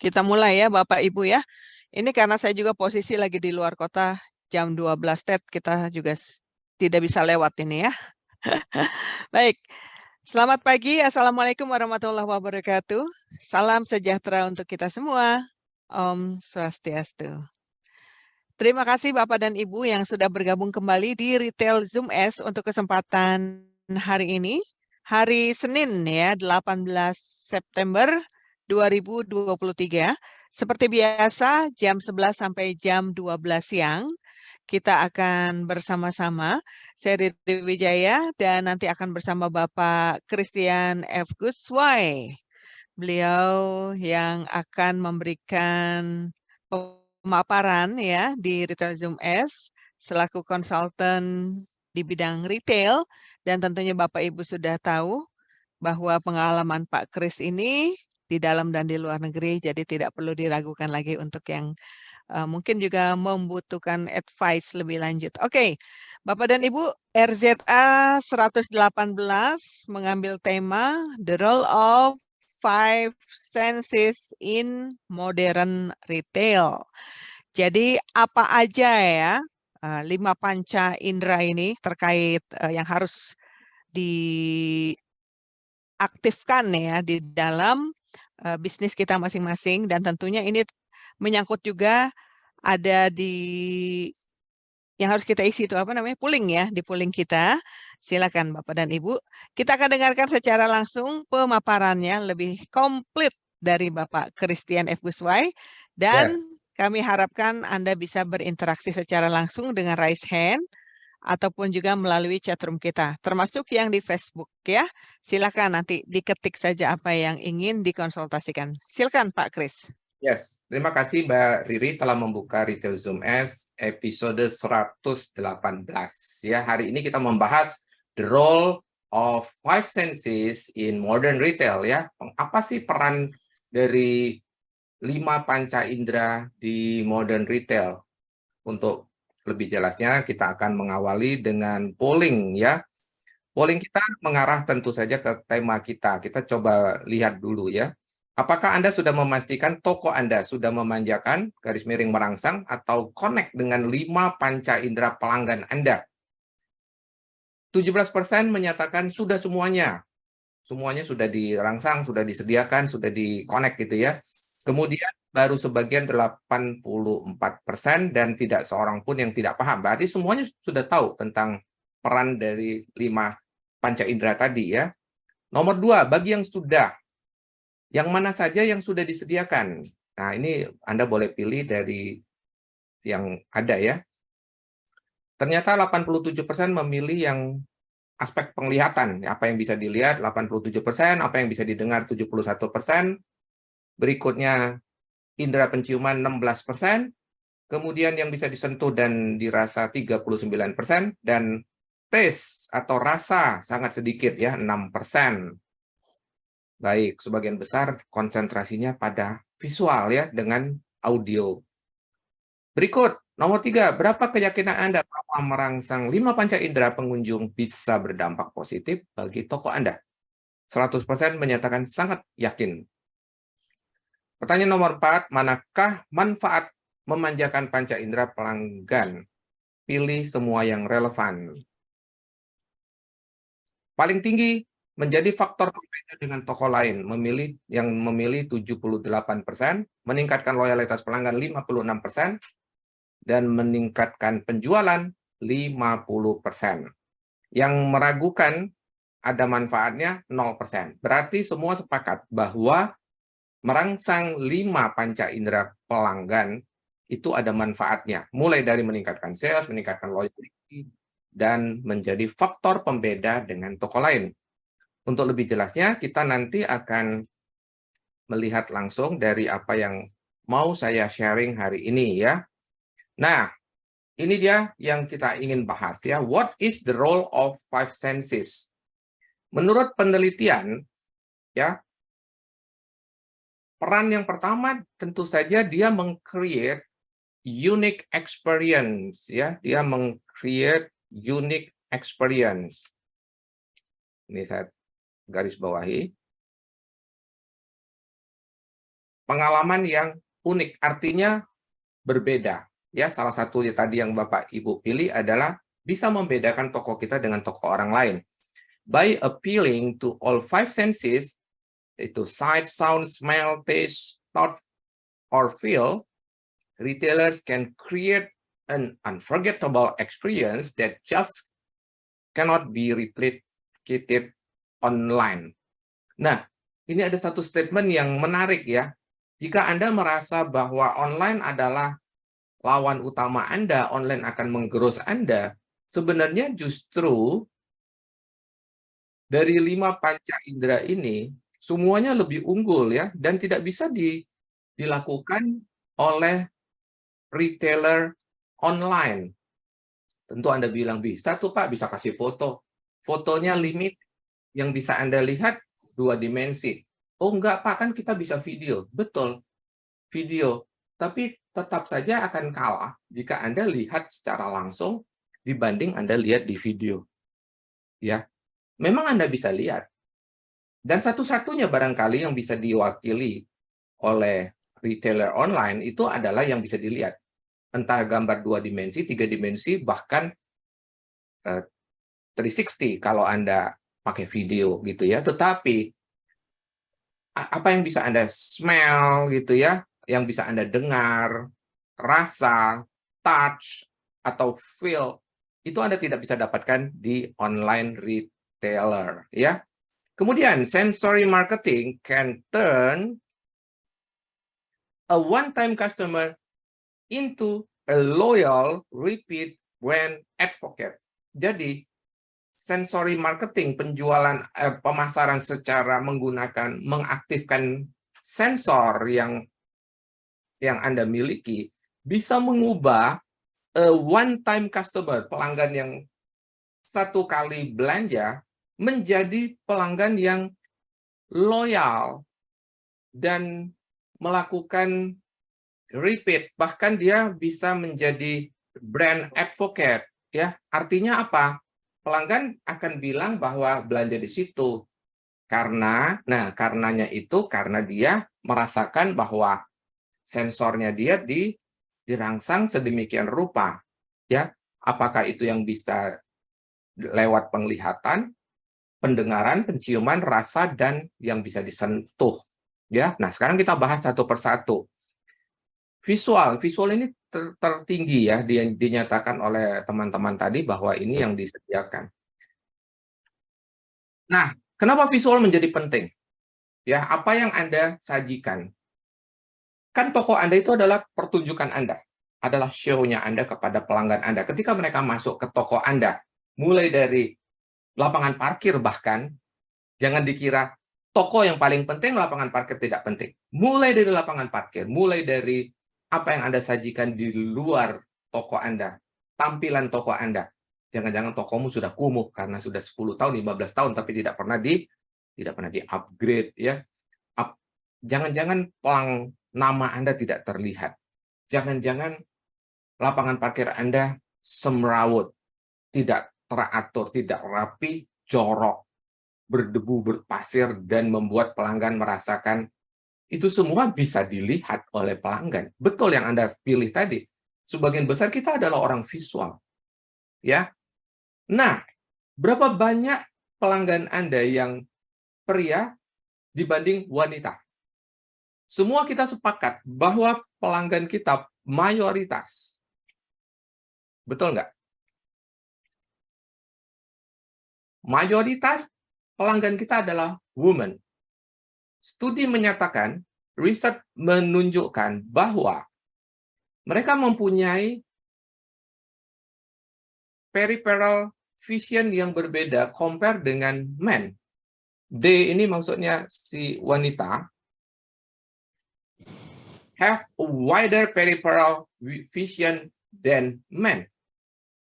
Kita mulai ya Bapak Ibu ya. Ini karena saya juga posisi lagi di luar kota jam 12 TET, kita juga tidak bisa lewat ini ya. Baik, selamat pagi. Assalamualaikum warahmatullahi wabarakatuh. Salam sejahtera untuk kita semua. Om Swastiastu. Terima kasih Bapak dan Ibu yang sudah bergabung kembali di Retail Zoom S untuk kesempatan hari ini. Hari Senin ya, 18 September 2023. Seperti biasa, jam 11 sampai jam 12 siang, kita akan bersama-sama. Saya Riri Wijaya dan nanti akan bersama Bapak Christian F. Guswai. Beliau yang akan memberikan pemaparan ya di Retail Zoom S selaku konsultan di bidang retail, dan tentunya Bapak Ibu sudah tahu bahwa pengalaman Pak Kris ini di dalam dan di luar negeri, jadi tidak perlu diragukan lagi untuk yang mungkin juga membutuhkan advice lebih lanjut. Oke, Bapak dan Ibu, RZA 118 mengambil tema The Role of Five Senses in Modern Retail. Jadi apa aja ya 5 panca indera ini terkait yang harus diaktifkan ya di dalam bisnis kita masing-masing, dan tentunya ini menyangkut juga ada di yang harus kita isi itu apa namanya, pooling ya, di pooling kita. Silakan Bapak dan Ibu, kita akan dengarkan secara langsung pemaparannya lebih komplit dari Bapak Christian F. Guswai, dan Yes. kami harapkan Anda bisa berinteraksi secara langsung dengan raise hand ataupun juga melalui chatroom kita, termasuk yang di Facebook ya. Silakan nanti diketik saja apa yang ingin dikonsultasikan. Silakan Pak Kris. Yes, terima kasih Mbak Riri telah membuka Retail Zoom S episode 118. Ya, hari ini kita membahas the role of five senses in modern retail ya. Apa sih peran dari 5 panca indera di modern retail? Untuk lebih jelasnya kita akan mengawali dengan polling ya. Polling kita mengarah tentu saja ke tema kita. Kita coba lihat dulu ya. Apakah Anda sudah memastikan toko Anda sudah memanjakan garis miring merangsang atau connect dengan 5 panca indera pelanggan Anda? 17% menyatakan sudah semuanya. Semuanya sudah dirangsang, sudah disediakan, sudah di-connect gitu ya. Kemudian baru sebagian 84% dan tidak seorang pun yang tidak paham. Berarti semuanya sudah tahu tentang peran dari 5 panca indera tadi ya. Nomor 2, bagi yang sudah, yang mana saja yang sudah disediakan. Nah, ini Anda boleh pilih dari yang ada ya. Ternyata 87% memilih yang aspek penglihatan, apa yang bisa dilihat 87%, apa yang bisa didengar 71%, berikutnya indera penciuman 16%, kemudian yang bisa disentuh dan dirasa 39%, dan taste atau rasa sangat sedikit ya, 6%. Baik, sebagian besar konsentrasinya pada visual ya, dengan audio. Berikut, nomor 3, berapa keyakinan Anda bahwa merangsang 5 panca indera pengunjung bisa berdampak positif bagi toko Anda? 100% menyatakan sangat yakin. Pertanyaan nomor 4, manakah manfaat memanjakan panca indera pelanggan? Pilih semua yang relevan. Paling tinggi menjadi faktor pembeda dengan toko lain, yang memilih 78%, meningkatkan loyalitas pelanggan 56%, dan meningkatkan penjualan 50%. Yang meragukan ada manfaatnya 0%. Berarti semua sepakat bahwa merangsang 5 panca indera pelanggan itu ada manfaatnya. Mulai dari meningkatkan sales, meningkatkan loyalty, dan menjadi faktor pembeda dengan toko lain. Untuk lebih jelasnya, kita nanti akan melihat langsung dari apa yang mau saya sharing hari ini ya. Nah, ini dia yang kita ingin bahas ya. What is the role of five senses? Menurut penelitian, ya, peran yang pertama tentu saja dia meng-create unique experience ya. Dia meng-create unique experience. Ini saya garis bawahi. pengalaman yang unik, artinya berbeda. Ya, salah satu tadi yang Bapak Ibu pilih adalah bisa membedakan toko kita dengan toko orang lain. By appealing to all five senses, itu sight, sound, smell, taste, touch, or feel, retailers can create an unforgettable experience that just cannot be replicated online. Nah, ini ada satu statement yang menarik ya. Jika Anda merasa bahwa online adalah lawan utama Anda, online akan menggerus Anda, sebenarnya justru dari 5 panca indera ini, semuanya lebih unggul ya, dan tidak bisa dilakukan oleh retailer online. Tentu Anda bilang, bisa tuh Pak, bisa kasih foto. Fotonya limit, yang bisa Anda lihat 2 dimensi. Oh enggak Pak, kan kita bisa video. Betul, video. Tapi tetap saja akan kalah jika Anda lihat secara langsung dibanding Anda lihat di video. Ya, memang Anda bisa lihat. Dan satu-satunya barangkali yang bisa diwakili oleh retailer online itu adalah yang bisa dilihat. Entah gambar 2 dimensi, 3 dimensi, bahkan 360 kalau Anda pakai video gitu ya. Tetapi apa yang bisa Anda smell gitu ya, yang bisa Anda dengar, rasa, touch, atau feel, itu Anda tidak bisa dapatkan di online retailer ya. Kemudian sensory marketing can turn a one-time customer into a loyal repeat brand advocate. Jadi sensory marketing, penjualan pemasaran secara mengaktifkan sensor yang Anda miliki bisa mengubah a one-time customer, pelanggan yang satu kali belanja menjadi pelanggan yang loyal dan melakukan repeat, bahkan dia bisa menjadi brand advocate ya. Artinya apa? Pelanggan akan bilang bahwa belanja di situ karenanya itu karena dia merasakan bahwa sensornya dia dirangsang sedemikian rupa ya. Apakah itu yang bisa lewat penglihatan, pendengaran, penciuman, rasa, dan yang bisa disentuh ya. Nah, sekarang kita bahas satu persatu. Visual ini tertinggi ya, dinyatakan oleh teman-teman tadi bahwa ini yang disediakan. Nah, kenapa visual menjadi penting? Ya, apa yang Anda sajikan? Kan toko Anda itu adalah pertunjukan Anda, adalah show-nya Anda kepada pelanggan Anda. Ketika mereka masuk ke toko Anda, mulai dari lapangan parkir bahkan, jangan dikira toko yang paling penting, lapangan parkir tidak penting. Mulai dari lapangan parkir, mulai dari apa yang Anda sajikan di luar toko Anda, tampilan toko Anda. Jangan-jangan tokomu sudah kumuh karena sudah 10 tahun, 15 tahun, tapi tidak pernah di-upgrade ya. Jangan-jangan nama Anda tidak terlihat. Jangan-jangan lapangan parkir Anda semrawut, tidak teratur, tidak rapi, jorok, berdebu, berpasir, dan membuat pelanggan merasakan. Itu semua bisa dilihat oleh pelanggan. Betul yang Anda pilih tadi. Sebagian besar kita adalah orang visual. Ya. Nah, berapa banyak pelanggan Anda yang pria dibanding wanita? Semua kita sepakat bahwa pelanggan kita mayoritas. Betul nggak? Mayoritas pelanggan kita adalah woman. Studi menyatakan, riset menunjukkan bahwa mereka mempunyai peripheral vision yang berbeda compare dengan men. D ini maksudnya si wanita, have a wider peripheral vision than men.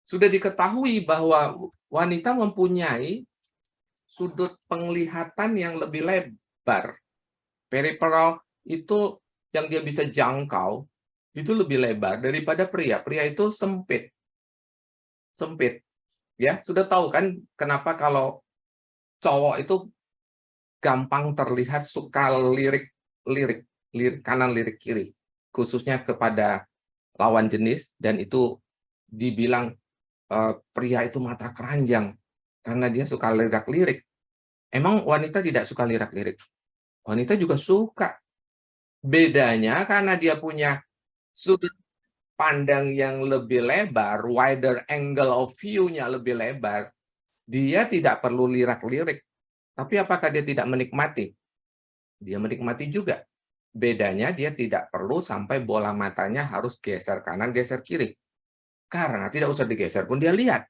Sudah diketahui bahwa wanita mempunyai sudut penglihatan yang lebih lebar. Peripheral itu yang dia bisa jangkau, itu lebih lebar daripada pria. Pria itu sempit. Sempit. Ya, sudah tahu kan kenapa kalau cowok itu gampang terlihat suka lirik lirik kanan, lirik kiri, khususnya kepada lawan jenis, dan itu dibilang pria itu mata keranjang karena dia suka lirak-lirik. Emang wanita tidak suka lirak-lirik? Wanita juga suka. Bedanya karena dia punya sudut pandang yang lebih lebar, wider angle of view-nya lebih lebar, dia tidak perlu lirak-lirik. Tapi apakah dia tidak menikmati? Dia menikmati juga. Bedanya dia tidak perlu sampai bola matanya harus geser kanan, geser kiri. Karena tidak usah digeser pun dia lihat.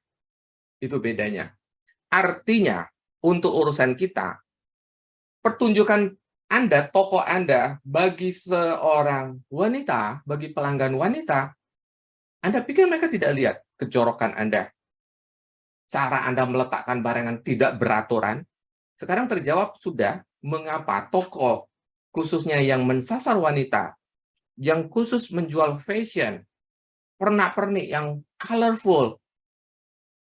Itu bedanya. Artinya, untuk urusan kita, pertunjukan Anda, toko Anda, bagi seorang wanita, bagi pelanggan wanita, Anda pikir mereka tidak lihat kejorokan Anda, cara Anda meletakkan barangan tidak beraturan? Sekarang terjawab sudah, mengapa toko khususnya yang mensasar wanita, yang khusus menjual fashion, pernak-pernik yang colorful,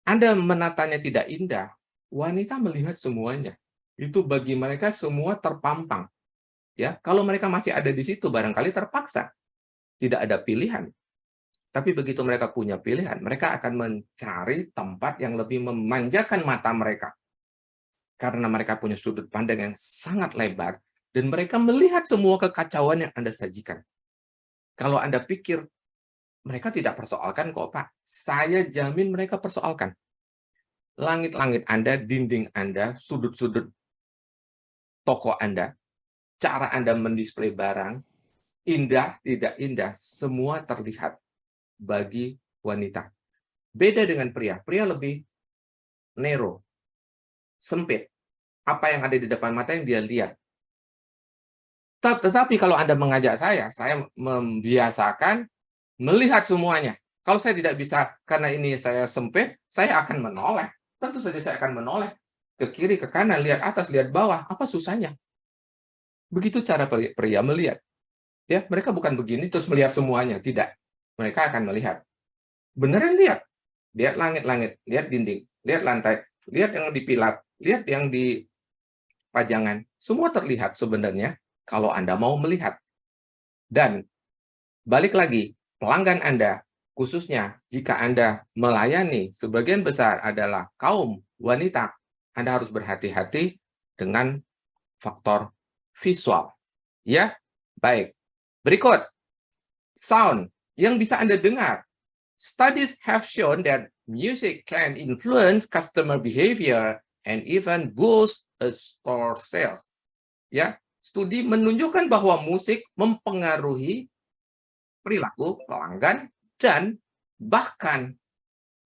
Anda menatanya tidak indah, wanita melihat semuanya. Itu bagi mereka semua terpampang. Ya, kalau mereka masih ada di situ barangkali terpaksa, tidak ada pilihan. Tapi begitu mereka punya pilihan, mereka akan mencari tempat yang lebih memanjakan mata mereka. Karena mereka punya sudut pandang yang sangat lebar, dan mereka melihat semua kekacauan yang Anda sajikan. Kalau Anda pikir, mereka tidak persoalkan kok, Pak. Saya jamin mereka persoalkan. Langit-langit Anda, dinding Anda, sudut-sudut toko Anda, cara Anda mendisplay barang, indah, tidak indah, semua terlihat bagi wanita. Beda dengan pria. Pria lebih narrow, sempit. Apa yang ada di depan mata yang dia lihat. Tetapi kalau Anda mengajak saya membiasakan melihat semuanya. Kalau saya tidak bisa, karena ini saya sempit, saya akan menoleh. Tentu saja saya akan menoleh. Ke kiri, ke kanan, lihat atas, lihat bawah. Apa susahnya? Begitu cara pria melihat. Ya, mereka bukan begini terus melihat semuanya. Tidak. Mereka akan melihat. Beneran lihat. Lihat langit-langit, lihat dinding, lihat lantai, lihat yang di pilar, lihat yang di pajangan. Semua terlihat sebenarnya kalau Anda mau melihat. Dan balik lagi, pelanggan Anda, khususnya jika Anda melayani sebagian besar adalah kaum wanita, Anda harus berhati-hati dengan faktor visual. Ya, baik. Berikut, sound yang bisa Anda dengar. Studies have shown that music can influence customer behavior and even boost a store sales. Ya, studi menunjukkan bahwa musik mempengaruhi perilaku pelanggan dan bahkan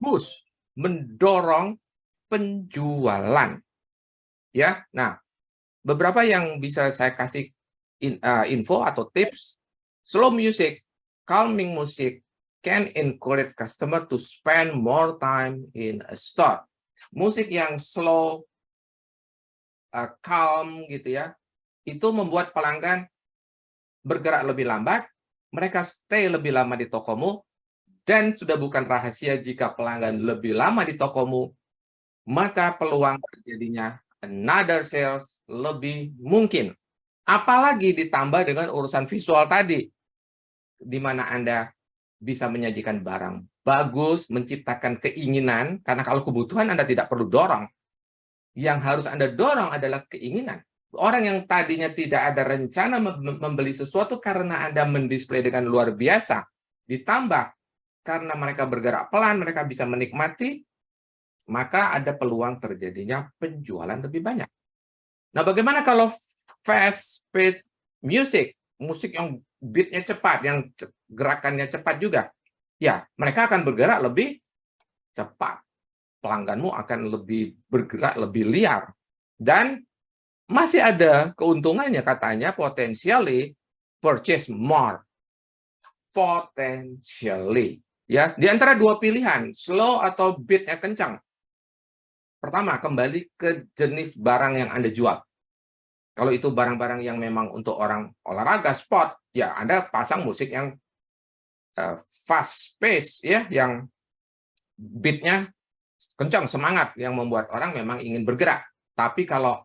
boost, mendorong penjualan. Ya, nah, beberapa yang bisa saya kasih info atau tips. Slow music, calming music can encourage customer to spend more time in a store. Musik yang slow, calm gitu ya, itu membuat pelanggan bergerak lebih lambat, mereka stay lebih lama di tokomu, dan sudah bukan rahasia jika pelanggan lebih lama di tokomu, maka peluang terjadinya another sales lebih mungkin. Apalagi ditambah dengan urusan visual tadi, di mana Anda bisa menyajikan barang bagus, menciptakan keinginan, karena kalau kebutuhan Anda tidak perlu dorong. Yang harus Anda dorong adalah keinginan. Orang yang tadinya tidak ada rencana membeli sesuatu karena Anda mendisplay dengan luar biasa, ditambah karena mereka bergerak pelan, mereka bisa menikmati, maka ada peluang terjadinya penjualan lebih banyak. Nah, bagaimana kalau fast-paced music, musik yang beat-nya cepat, yang gerakannya cepat juga? Ya, mereka akan bergerak lebih cepat. Pelangganmu akan lebih bergerak lebih liar. Dan masih ada keuntungannya katanya, potentially purchase more. Potentially. Ya, di antara dua pilihan, slow atau beat-nya kencang. Pertama, kembali ke jenis barang yang Anda jual. Kalau itu barang-barang yang memang untuk orang olahraga, sport, ya Anda pasang musik yang fast pace, ya, yang beat-nya kencang, semangat, yang membuat orang memang ingin bergerak. Tapi kalau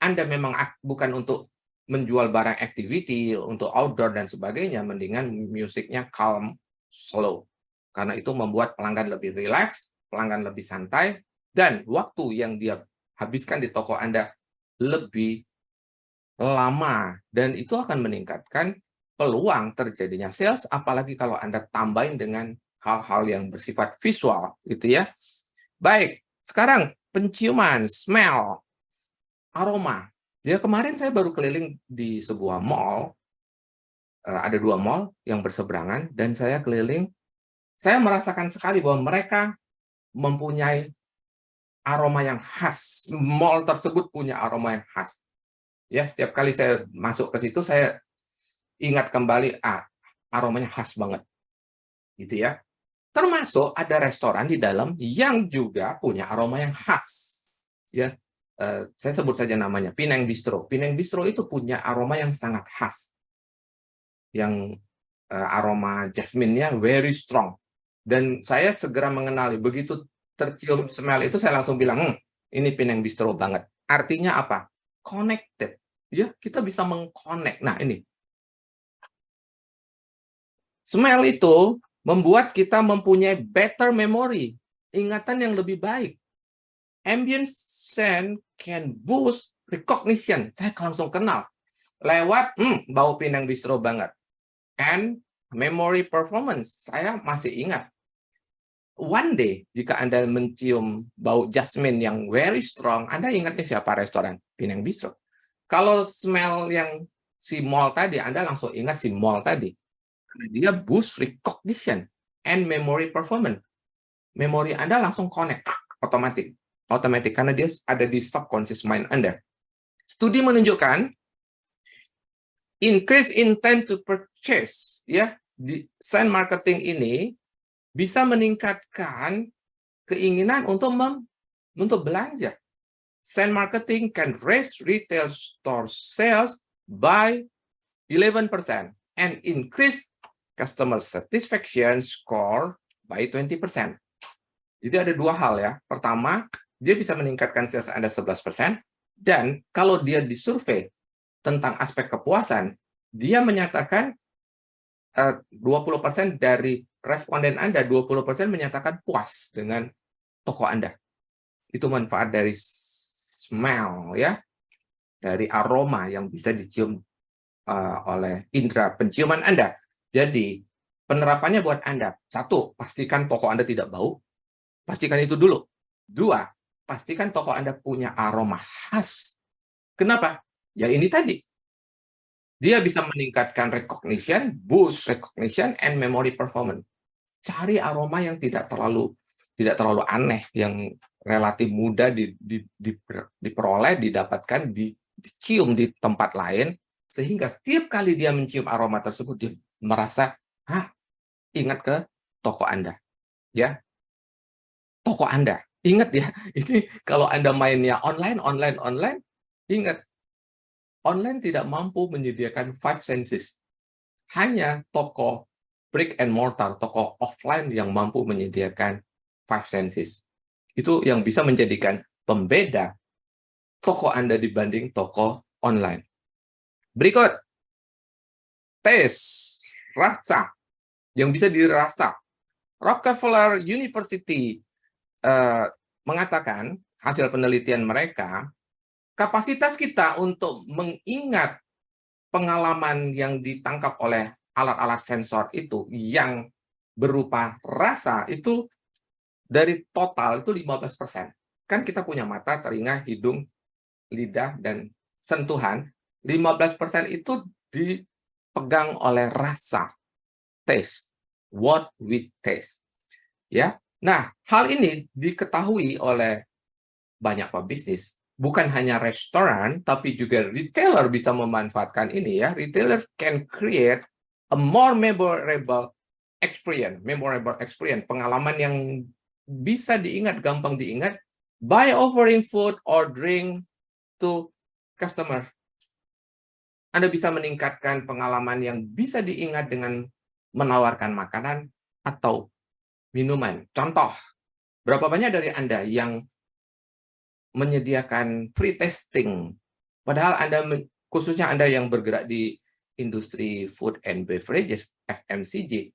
Anda memang bukan untuk menjual barang activity untuk outdoor dan sebagainya, mendingan musiknya calm, slow. Karena itu membuat pelanggan lebih rileks, pelanggan lebih santai, dan waktu yang dia habiskan di toko Anda lebih lama. Dan itu akan meningkatkan peluang terjadinya sales, apalagi kalau Anda tambahin dengan hal-hal yang bersifat visual, gitu ya. Baik, sekarang penciuman, smell, aroma. Ya, kemarin saya baru keliling di sebuah mall, ada 2 mall yang berseberangan, dan saya keliling, saya merasakan sekali bahwa mereka mempunyai aroma yang khas. Mall tersebut punya aroma yang khas. Ya, setiap kali saya masuk ke situ, saya ingat kembali, aromanya khas banget, gitu ya. Termasuk ada restoran di dalam yang juga punya aroma yang khas. Ya, saya sebut saja namanya, Penang Bistro. Penang Bistro itu punya aroma yang sangat khas, yang aroma jasmine-nya very strong. Dan saya segera mengenali, begitu tercium smell itu saya langsung bilang, ini Penang Bistro banget. Artinya apa? Connected. Ya, kita bisa meng-connect. Nah, ini. Smell itu membuat kita mempunyai better memory, ingatan yang lebih baik. Ambient scent can boost recognition. Saya langsung kenal. Lewat, bau Penang Bistro banget. And memory performance, saya masih ingat. One day, jika Anda mencium bau jasmine yang very strong, Anda ingatnya siapa restoran? Penang Bistro. Kalau smell yang si mall tadi, Anda langsung ingat si mall tadi. Dia boost recognition and memory performance. Memori Anda langsung connect, otomatis. Karena dia ada di subconscious mind Anda. Studi menunjukkan increase intent to purchase, ya, di sign marketing ini bisa meningkatkan keinginan untuk belanja. Sign marketing can raise retail store sales by 11% and increase customer satisfaction score by 20%. Jadi ada 2 hal ya. Pertama, dia bisa meningkatkan sales Anda 11%, dan kalau dia disurvei tentang aspek kepuasan, dia menyatakan 20% dari responden Anda, 20% menyatakan puas dengan toko Anda. Itu manfaat dari smell, ya, dari aroma yang bisa dicium oleh indera penciuman Anda. Jadi, penerapannya buat Anda, 1, pastikan toko Anda tidak bau. Pastikan itu dulu. 2, pastikan toko Anda punya aroma khas. Kenapa? Ya ini tadi. Dia bisa meningkatkan recognition, boost recognition, and memory performance. Cari aroma yang tidak terlalu aneh, yang relatif mudah diperoleh, didapatkan, dicium di tempat lain, sehingga setiap kali dia mencium aroma tersebut, dia merasa, ingat ke toko Anda. Ya, toko Anda. Ingat ya, ini kalau Anda mainnya online, ingat, online tidak mampu menyediakan 5 senses. Hanya toko brick and mortar, toko offline yang mampu menyediakan 5 senses. Itu yang bisa menjadikan pembeda toko Anda dibanding toko online. Berikut, tes, rasa, yang bisa dirasa. Rockefeller University mengatakan, hasil penelitian mereka, kapasitas kita untuk mengingat pengalaman yang ditangkap oleh alat-alat sensor itu yang berupa rasa itu dari total itu 15%. Kan kita punya mata, telinga, hidung, lidah, dan sentuhan. 15% itu dipegang oleh rasa, taste, what we taste. Ya. Nah, hal ini diketahui oleh banyak pebisnis. Bukan hanya restoran, tapi juga retailer bisa memanfaatkan ini ya. Retailer can create a more memorable experience, pengalaman yang bisa diingat, gampang diingat, by offering food or drink to customer. Anda bisa meningkatkan pengalaman yang bisa diingat dengan menawarkan makanan atau minuman. Contoh, berapa banyak dari Anda yang menyediakan free testing, padahal Anda khususnya Anda yang bergerak di industri food and beverages, FMCG,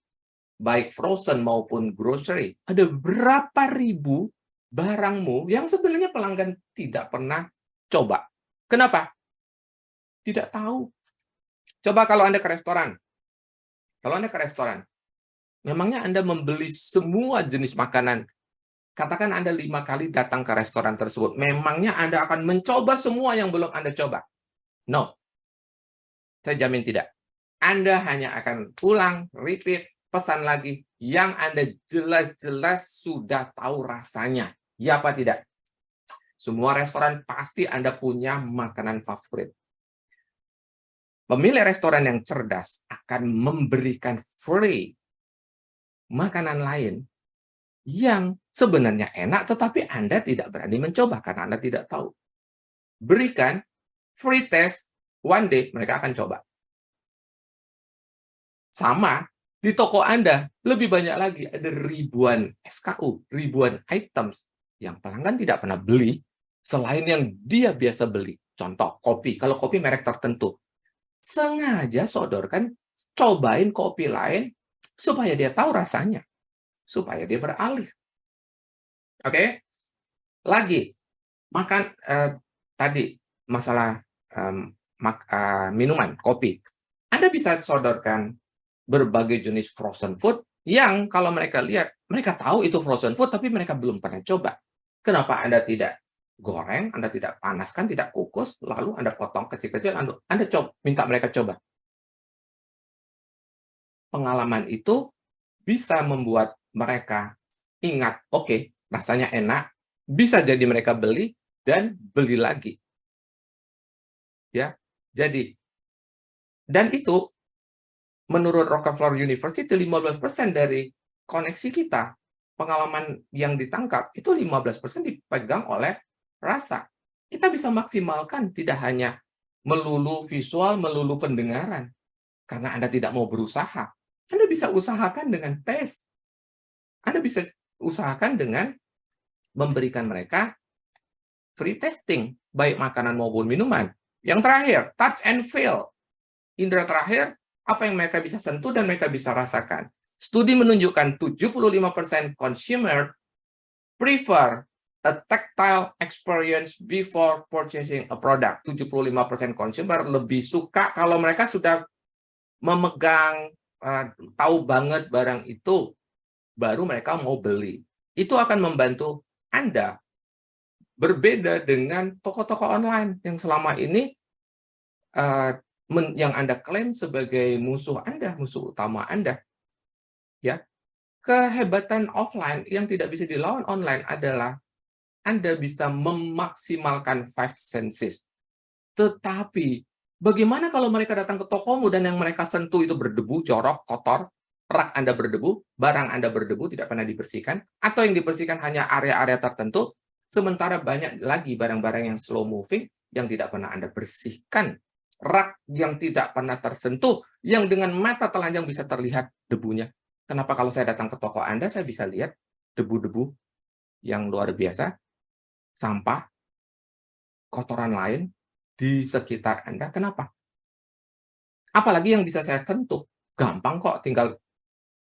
baik frozen maupun grocery, ada berapa ribu barangmu yang sebenarnya pelanggan tidak pernah coba. Kenapa? Tidak tahu. Coba kalau Anda ke restoran. Kalau Anda ke restoran, memangnya Anda membeli semua jenis makanan. Katakan Anda 5 kali datang ke restoran tersebut. Memangnya Anda akan mencoba semua yang belum Anda coba? No. Saya jamin tidak. Anda hanya akan pulang, repeat, pesan lagi yang Anda jelas-jelas sudah tahu rasanya. Ya apa tidak? Semua restoran pasti Anda punya makanan favorit. Pemilik restoran yang cerdas akan memberikan free makanan lain yang sebenarnya enak, tetapi Anda tidak berani mencoba karena Anda tidak tahu. Berikan free test, one day mereka akan coba. Sama, di toko Anda lebih banyak lagi, ada ribuan SKU, ribuan items yang pelanggan tidak pernah beli, selain yang dia biasa beli. Contoh, kopi. Kalau kopi merek tertentu, sengaja sodorkan, cobain kopi lain, supaya dia tahu rasanya, supaya dia beralih. Oke? Lagi, makan tadi, masalah minuman, kopi. Anda bisa sodorkan berbagai jenis frozen food yang kalau mereka lihat, mereka tahu itu frozen food, tapi mereka belum pernah coba. Kenapa Anda tidak goreng, Anda tidak panaskan, tidak kukus, lalu Anda potong kecil-kecil, Anda coba, minta mereka coba. Pengalaman itu bisa membuat mereka ingat, oke, rasanya enak, bisa jadi mereka beli, dan beli lagi. Ya, jadi, dan itu menurut Rockefeller University, 15% dari koneksi kita, pengalaman yang ditangkap, itu 15% dipegang oleh rasa. Kita bisa maksimalkan, tidak hanya melulu visual, melulu pendengaran. Karena Anda tidak mau berusaha. Anda bisa usahakan dengan tes. Anda bisa usahakan dengan memberikan mereka free testing, baik makanan maupun minuman. Yang terakhir, touch and feel. Indera terakhir, apa yang mereka bisa sentuh dan mereka bisa rasakan. Studi menunjukkan 75% consumer prefer a tactile experience before purchasing a product. 75% consumer lebih suka kalau mereka sudah memegang, tahu banget barang itu, baru mereka mau beli. Itu akan membantu Anda berbeda dengan toko-toko online yang selama ini yang Anda klaim sebagai musuh Anda, musuh utama Anda. Ya. Kehebatan offline yang tidak bisa dilawan online adalah Anda bisa memaksimalkan five senses. Tetapi, bagaimana kalau mereka datang ke tokomu dan yang mereka sentuh itu berdebu, jorok, kotor, rak Anda berdebu, barang Anda berdebu, tidak pernah dibersihkan, atau yang dibersihkan hanya area-area tertentu, sementara banyak lagi barang-barang yang slow moving yang tidak pernah Anda bersihkan. Rak yang tidak pernah tersentuh, yang dengan mata telanjang bisa terlihat debunya. Kenapa kalau saya datang ke toko Anda, saya bisa lihat debu-debu yang luar biasa, sampah, kotoran lain di sekitar Anda. Kenapa? Apalagi yang bisa saya sentuh. Gampang kok, tinggal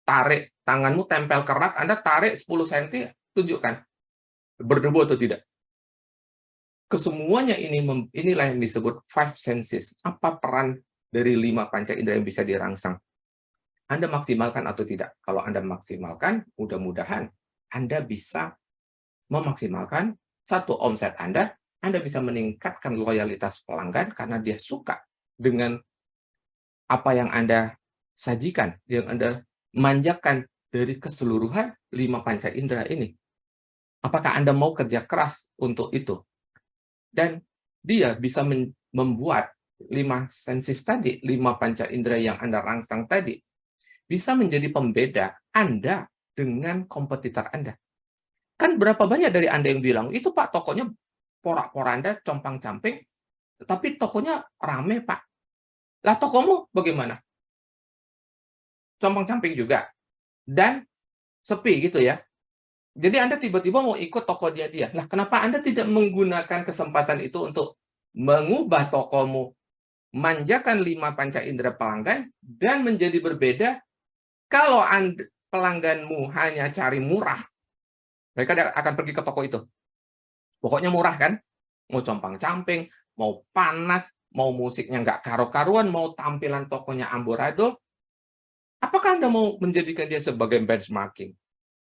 tarik tanganmu, tempel ke rak, Anda tarik 10 cm, tunjukkan berdebu atau tidak. Kesemuanya inilah yang disebut five senses. Apa peran dari 5 panca indera yang bisa dirangsang? Anda maksimalkan atau tidak? Kalau Anda maksimalkan, mudah-mudahan Anda bisa memaksimalkan satu omset Anda bisa meningkatkan loyalitas pelanggan karena dia suka dengan apa yang Anda sajikan, yang Anda manjakan dari keseluruhan 5 panca indera ini. Apakah Anda mau kerja keras untuk itu? Dan dia bisa membuat 5 sensis tadi, 5 panca indera yang Anda rangsang tadi, bisa menjadi pembeda Anda dengan kompetitor Anda. Kan berapa banyak dari Anda yang bilang, itu Pak, tokonya porak-poranda, compang-camping, tapi tokonya rame Pak. Lah tokomu bagaimana? Compang-camping juga. Dan sepi gitu ya. Jadi Anda tiba-tiba mau ikut toko dia. Nah, kenapa Anda tidak menggunakan kesempatan itu untuk mengubah tokomu manjakan 5 panca indera pelanggan dan menjadi berbeda. Kalau pelangganmu hanya cari murah, mereka akan pergi ke toko itu. Pokoknya murah kan? Mau compang-camping, mau panas, mau musiknya nggak karu-karuan, mau tampilan tokonya amburadul. Apakah Anda mau menjadikan dia sebagai benchmarking?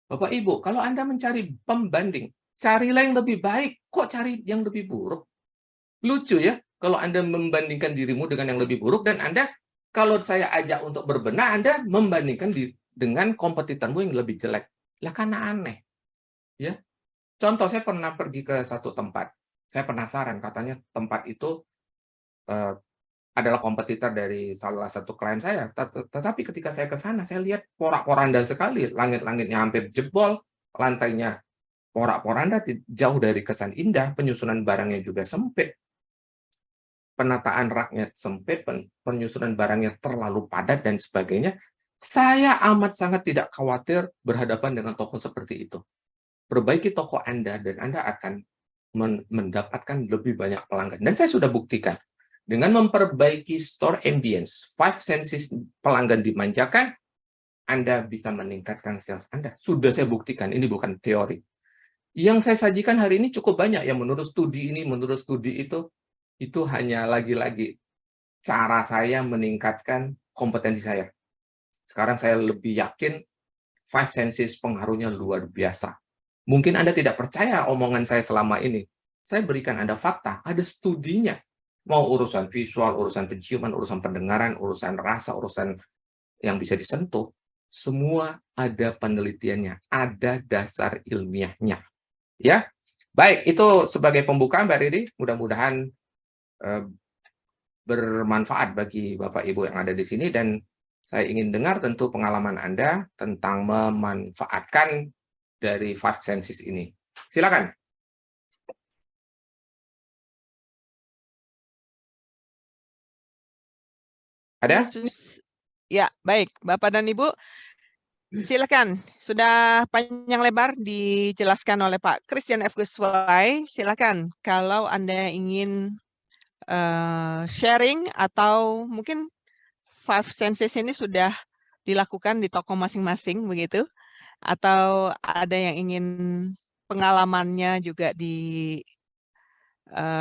Bapak Ibu, kalau Anda mencari pembanding, carilah yang lebih baik. Kok cari yang lebih buruk? Lucu ya, kalau Anda membandingkan dirimu dengan yang lebih buruk, dan Anda, kalau saya ajak untuk berbenah, Anda membandingkan dengan kompetitormu yang lebih jelek. Lah karena aneh. Ya. Contoh, saya pernah pergi ke satu tempat. Saya penasaran, katanya tempat itu adalah kompetitor dari salah satu klien saya. Tetapi ketika saya ke sana, saya lihat porak-poranda sekali. Langit-langitnya hampir jebol, lantainya porak-poranda, jauh dari kesan indah, penyusunan barangnya juga sempit, penataan raknya sempit, penyusunan barangnya terlalu padat, dan sebagainya. Saya amat sangat tidak khawatir berhadapan dengan toko seperti itu. Perbaiki toko Anda, dan Anda akan mendapatkan lebih banyak pelanggan. Dan saya sudah buktikan. Dengan memperbaiki store ambience, 5 senses pelanggan dimanjakan, Anda bisa meningkatkan sales Anda. Sudah saya buktikan, ini bukan teori. Yang saya sajikan hari ini cukup banyak, yang menurut studi ini, menurut studi itu hanya lagi-lagi cara saya meningkatkan kompetensi saya. Sekarang saya lebih yakin 5 senses pengaruhnya luar biasa. Mungkin Anda tidak percaya omongan saya selama ini. Saya berikan Anda fakta, ada studinya. Mau urusan visual, urusan penciuman, urusan pendengaran, urusan rasa, urusan yang bisa disentuh, semua ada penelitiannya, ada dasar ilmiahnya. Ya, baik, itu sebagai pembukaan, Mbak Riri. Mudah-mudahan bermanfaat bagi Bapak Ibu yang ada di sini, dan saya ingin dengar tentu pengalaman Anda tentang memanfaatkan dari 5 senses ini. Silakan. Ada? Ya, baik. Bapak dan Ibu, silakan. Sudah panjang lebar dijelaskan oleh Pak Christian F. Guswai. Silakan kalau Anda ingin sharing, atau mungkin 5 senses ini sudah dilakukan di toko masing-masing begitu, atau ada yang ingin pengalamannya juga di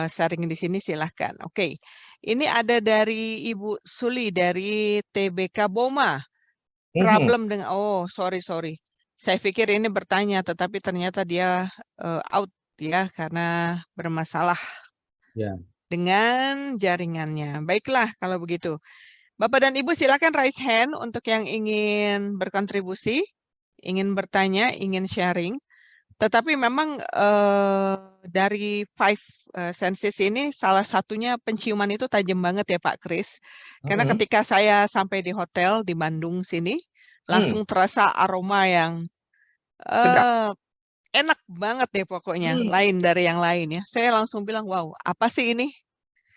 sharing di sini, silahkan. Oke, ini ada dari Ibu Suli dari TBK Boma. Problem dengan, oh sorry. Saya pikir ini bertanya, tetapi ternyata dia out ya, karena bermasalah Ya. dengan jaringannya. Baiklah kalau begitu. Bapak dan Ibu silakan raise hand untuk yang ingin berkontribusi, ingin bertanya, ingin sharing. Tetapi memang dari 5 senses ini salah satunya penciuman itu tajam banget ya Pak Kris. Karena ketika saya sampai di hotel di Bandung sini, langsung terasa aroma yang Sedap. enak banget deh pokoknya, lain dari yang lain ya. Saya langsung bilang, wow, apa sih ini?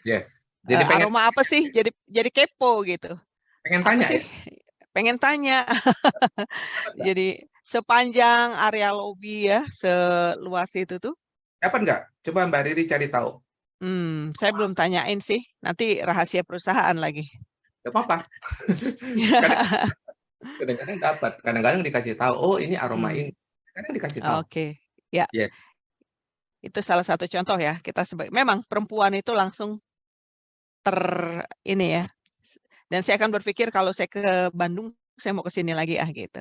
Yes. Jadi pengen Aroma apa sih? Jadi kepo gitu. Apa tanya sih? ya. Pengen tanya. Dapat nggak? Jadi sepanjang area lobi ya, seluas itu tuh. Dapat nggak? Coba Mbak Riri cari tahu. Saya belum tanyain sih. Nanti rahasia perusahaan lagi. Nggak apa-apa. Kadang-kadang dapat. Kadang-kadang dikasih tahu, oh ini aroma ini. Kadang dikasih tahu. Oke. Ya, Ya. itu salah satu contoh ya. Kita memang perempuan itu langsung ini ya. Dan saya akan berpikir kalau saya ke Bandung, saya mau ke sini lagi gitu.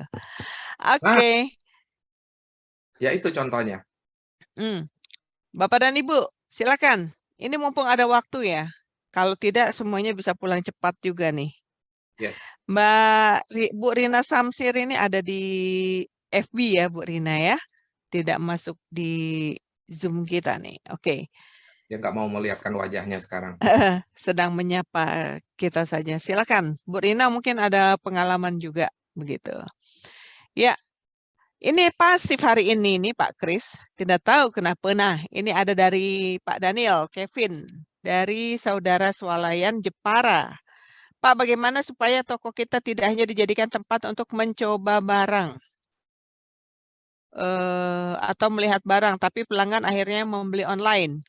Nah, Oke. ya itu contohnya. Bapak dan Ibu, silakan. Ini mumpung ada waktu ya. Kalau tidak semuanya bisa pulang cepat juga nih. Yes. Bu Rina Samsir ini ada di FB ya, Bu Rina ya. Tidak masuk di Zoom kita nih. Oke. Dia nggak mau melihatkan wajahnya sekarang. Sedang menyapa kita saja. Silakan, Bu Rina mungkin ada pengalaman juga begitu. Ya, ini pasif hari ini nih Pak Kris. Tidak tahu kenapa. Nah, ini ada dari Pak Daniel, Kevin, dari Saudara Swalayan Jepara. Pak, bagaimana supaya toko kita tidak hanya dijadikan tempat untuk mencoba barang atau melihat barang, tapi pelanggan akhirnya membeli online.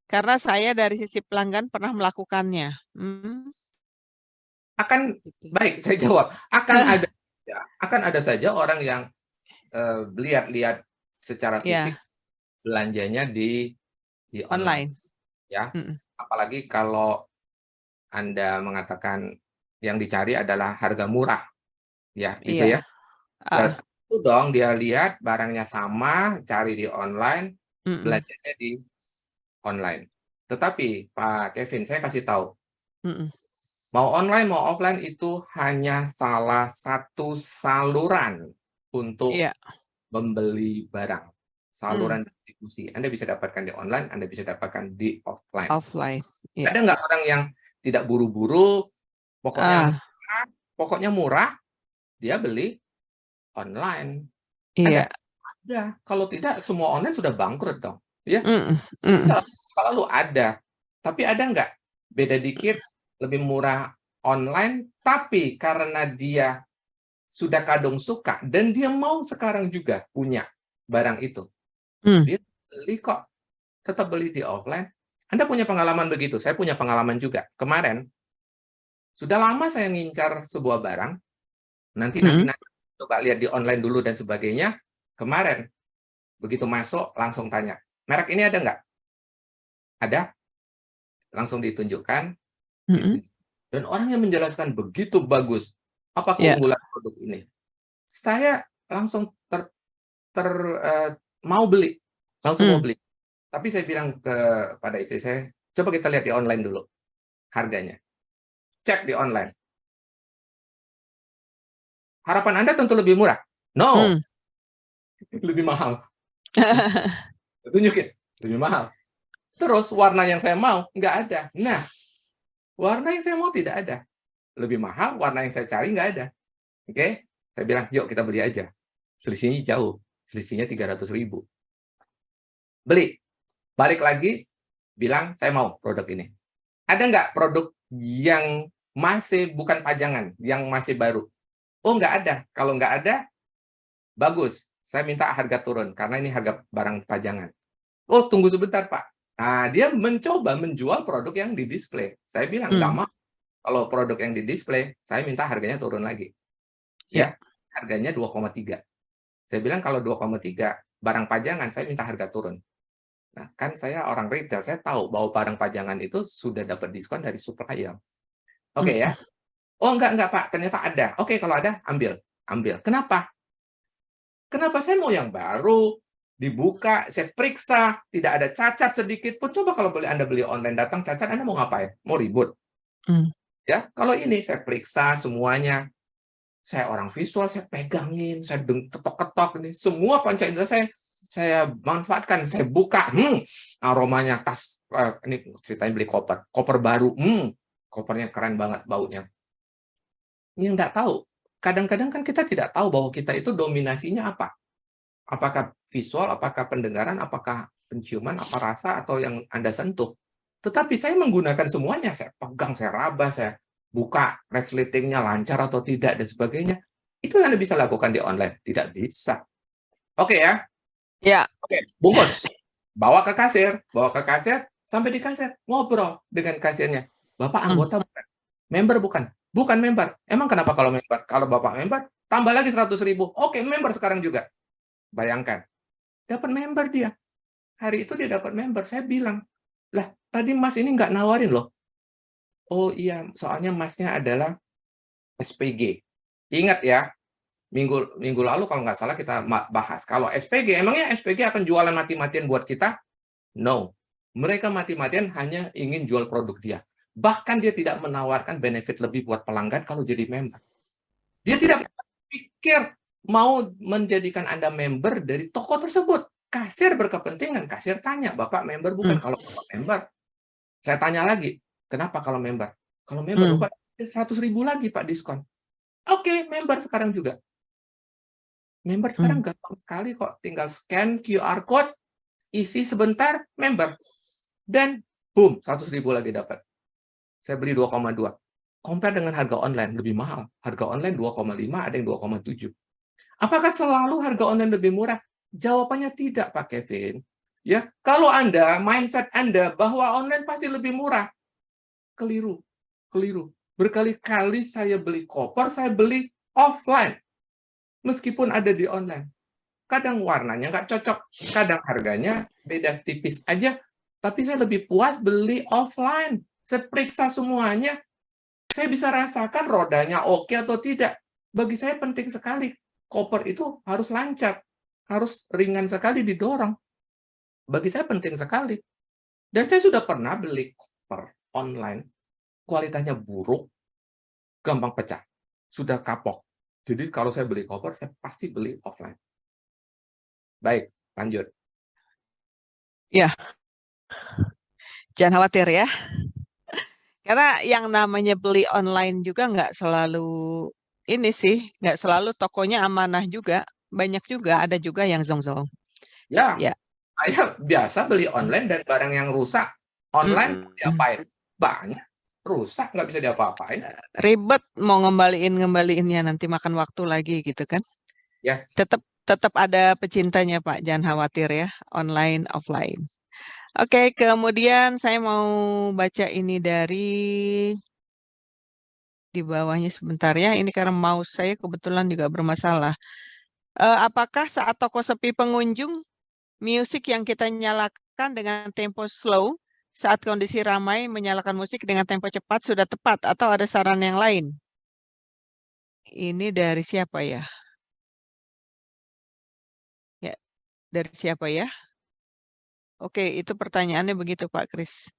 Karena saya dari sisi pelanggan pernah melakukannya. Akan Gitu. baik, saya jawab. Akan ada saja orang yang lihat-lihat secara fisik Ya, belanjanya di online, online. ya. Mm-mm. Apalagi kalau Anda mengatakan yang dicari adalah harga murah, ya, gitu ya. Iya. Ah, Itu dong dia lihat barangnya sama, cari di online, mm-mm. belanjanya di online. Tetapi Pak Kevin, saya kasih tahu, Mm-mm. mau online mau offline itu hanya salah satu saluran untuk Iya. membeli barang. Mm. Saluran distribusi. Anda bisa dapatkan di online, Anda bisa dapatkan di offline. Offline. Iya. Ada nggak orang yang tidak buru-buru, Ah, pokoknya murah, dia beli online? iya. Ada? Ada. Kalau tidak, semua online sudah bangkrut dong. Ya, Mm-mm. Mm-mm. selalu ada. Tapi ada nggak beda dikit, lebih murah online, tapi karena dia sudah kadung suka dan dia mau sekarang juga punya barang itu, Mm. dia beli kok, tetap beli di offline. Anda punya pengalaman begitu? Saya punya pengalaman juga. Kemarin sudah lama saya ngincar sebuah barang, nanti Mm-mm. coba lihat di online dulu dan sebagainya. Kemarin begitu masuk langsung tanya, merek ini ada nggak? Ada, langsung ditunjukkan, Mm-mm. dan orang yang menjelaskan begitu bagus apa Iya. keunggulan produk ini. Saya langsung mau beli, langsung mau Mm. beli. Tapi saya bilang kepada istri saya, coba kita lihat di online dulu harganya. Cek di online. Harapan Anda tentu lebih murah. No, Mm. lebih mahal. Tunjukin, lebih mahal. Terus warna yang saya mau nggak ada. Nah, warna yang saya mau tidak ada. Lebih mahal, warna yang saya cari nggak ada. Oke, saya bilang, yuk kita beli aja. Selisihnya jauh, selisihnya 300.000. Beli, balik lagi, bilang saya mau produk ini. Ada nggak produk yang masih bukan pajangan, yang masih baru? Oh, nggak ada. Kalau nggak ada, bagus. Saya minta harga turun, karena ini harga barang pajangan. Oh, tunggu sebentar, Pak. Nah, dia mencoba menjual produk yang di display. Saya bilang, nggak Mm. mau. Kalau produk yang di display, saya minta harganya turun lagi. Iya. Ya, harganya 2,3. Saya bilang, kalau 2,3, barang pajangan, saya minta harga turun. Nah, kan saya orang retail, saya tahu bahwa barang pajangan itu sudah dapat diskon dari supplier. Oke ya. Mm-mm. Oh, enggak, Pak. Ternyata ada. Oke, kalau ada, ambil. Ambil. Kenapa? Kenapa saya mau yang baru, dibuka, saya periksa, tidak ada cacat sedikit pun. Coba kalau Anda beli online, datang cacat, Anda mau ngapain? Mau ribut? Mm. Ya, kalau ini saya periksa semuanya. Saya orang visual, saya pegangin, saya ketok-ketok ini. Semua panca indera saya manfaatkan, saya buka. Aromanya ini ceritanya beli koper baru. Kopernya keren banget baunya. Yang nggak tahu, kadang-kadang kan kita tidak tahu bahwa kita itu dominasinya apa. Apakah visual, apakah pendengaran, apakah penciuman, apa rasa, atau yang Anda sentuh. Tetapi saya menggunakan semuanya. Saya pegang, saya raba, saya buka, resletingnya lancar atau tidak, dan sebagainya. Itu yang Anda bisa lakukan di online. Tidak bisa. Oke ya? Ya. Oke, bungkus. Bawa ke kasir, sampai di kasir, ngobrol dengan kasirnya. Bapak Mm. anggota bukan? Member bukan? Bukan member. Emang kenapa kalau member? Kalau Bapak member, tambah lagi 100.000. Oke, member sekarang juga. Bayangkan, dapat member dia. Hari itu dia dapat member. Saya bilang, lah tadi Mas ini nggak nawarin loh. Oh iya, soalnya Masnya adalah SPG. Ingat ya, minggu lalu kalau nggak salah kita bahas. Kalau SPG, emangnya SPG akan jualan mati-matian buat kita? No. Mereka mati-matian hanya ingin jual produk dia. Bahkan dia tidak menawarkan benefit lebih buat pelanggan kalau jadi member. Dia tidak pikir mau menjadikan Anda member dari toko tersebut. Kasir berkepentingan, kasir tanya, Bapak member bukan? Mm. Kalau Bapak member, saya tanya lagi, kenapa kalau member? Kalau member, Mm. Bapak 100.000 lagi Pak diskon. Oke, member sekarang juga. Member sekarang Mm. gampang sekali kok, tinggal scan QR code, isi sebentar, member. Dan boom, 100.000 lagi dapat. Saya beli 2,2. Compare dengan harga online, lebih mahal. Harga online 2,5, ada yang 2,7. Apakah selalu harga online lebih murah? Jawabannya tidak, Pak Kevin. Ya, kalau mindset Anda bahwa online pasti lebih murah, keliru, keliru. Berkali-kali saya beli koper, saya beli offline, meskipun ada di online. Kadang warnanya nggak cocok, kadang harganya beda tipis aja, tapi saya lebih puas beli offline. Saya periksa semuanya, saya bisa rasakan rodanya oke atau tidak. Bagi saya penting sekali, koper itu harus lancar, harus ringan sekali didorong. Bagi saya penting sekali. Dan saya sudah pernah beli koper online, kualitasnya buruk, gampang pecah, sudah kapok. Jadi kalau saya beli koper, saya pasti beli offline. Baik, lanjut. Ya, jangan khawatir ya. Karena yang namanya beli online juga nggak selalu ini sih, nggak selalu tokonya amanah juga. Banyak juga, ada juga yang zong-zong. Ya, Ya. saya biasa beli online dan barang yang rusak online Mm-mm. diapain? Banyak. Rusak nggak bisa diapa-apain. Ribet mau ngembaliinnya nanti makan waktu lagi gitu kan. Yes. Tetap tetap ada pecintanya Pak, jangan khawatir ya, online offline. Oke, kemudian saya mau baca ini dari di bawahnya sebentar ya. Ini karena mouse saya kebetulan juga bermasalah. Apakah saat toko sepi pengunjung, musik yang kita nyalakan dengan tempo slow, saat kondisi ramai menyalakan musik dengan tempo cepat sudah tepat atau ada saran yang lain? Ini dari siapa ya? Ya, dari siapa ya? Oke, itu pertanyaannya begitu Pak Kris.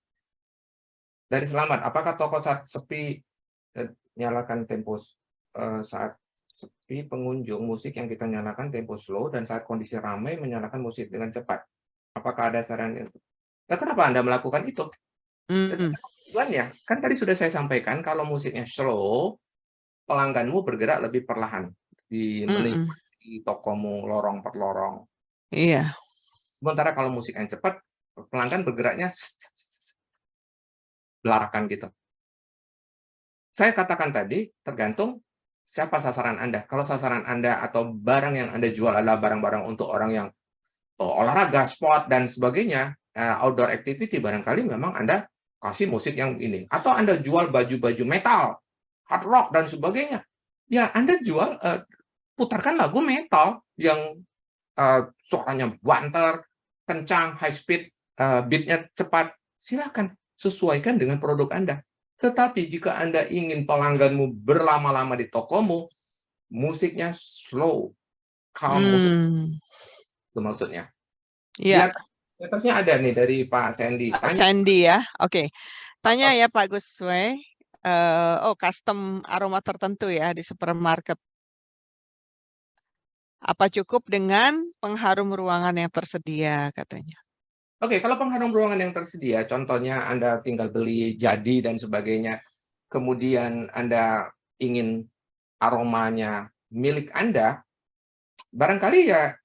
Dari Selamat, apakah toko saat sepi nyalakan tempo saat sepi pengunjung, musik yang kita nyalakan tempo slow, dan saat kondisi ramai menyalakan musik dengan cepat? Apakah ada saran itu? Nah, kenapa Anda melakukan itu? Mm-mm. Tujuannya, kan tadi sudah saya sampaikan, kalau musiknya slow, pelangganmu bergerak lebih perlahan di Mm-mm. menikmati tokomu lorong per lorong. Iya. Sementara kalau musik yang cepat, pelanggan bergeraknya belarakan gitu. Saya katakan tadi, tergantung siapa sasaran Anda. Kalau sasaran Anda atau barang yang Anda jual adalah barang-barang untuk orang yang olahraga, sport, dan sebagainya, outdoor activity, barangkali memang Anda kasih musik yang ini. Atau Anda jual baju-baju metal, hard rock, dan sebagainya. Ya, Anda jual, putarkan lagu metal yang suaranya banter, kencang, high speed, beat-nya cepat. Silakan, sesuaikan dengan produk Anda. Tetapi jika Anda ingin pelangganmu berlama-lama di tokomu, musiknya slow, calm musik, Hmm. itu maksudnya. Di Iya, atasnya ada nih dari Pak Sandy. Pak Tanya, Sandy ya. Oke. Tanya ya Pak Guswe. Oh, custom aroma tertentu ya di supermarket. Apa cukup dengan pengharum ruangan yang tersedia katanya? oke, kalau pengharum ruangan yang tersedia, contohnya Anda tinggal beli jadi dan sebagainya, kemudian Anda ingin aromanya milik Anda, barangkali ya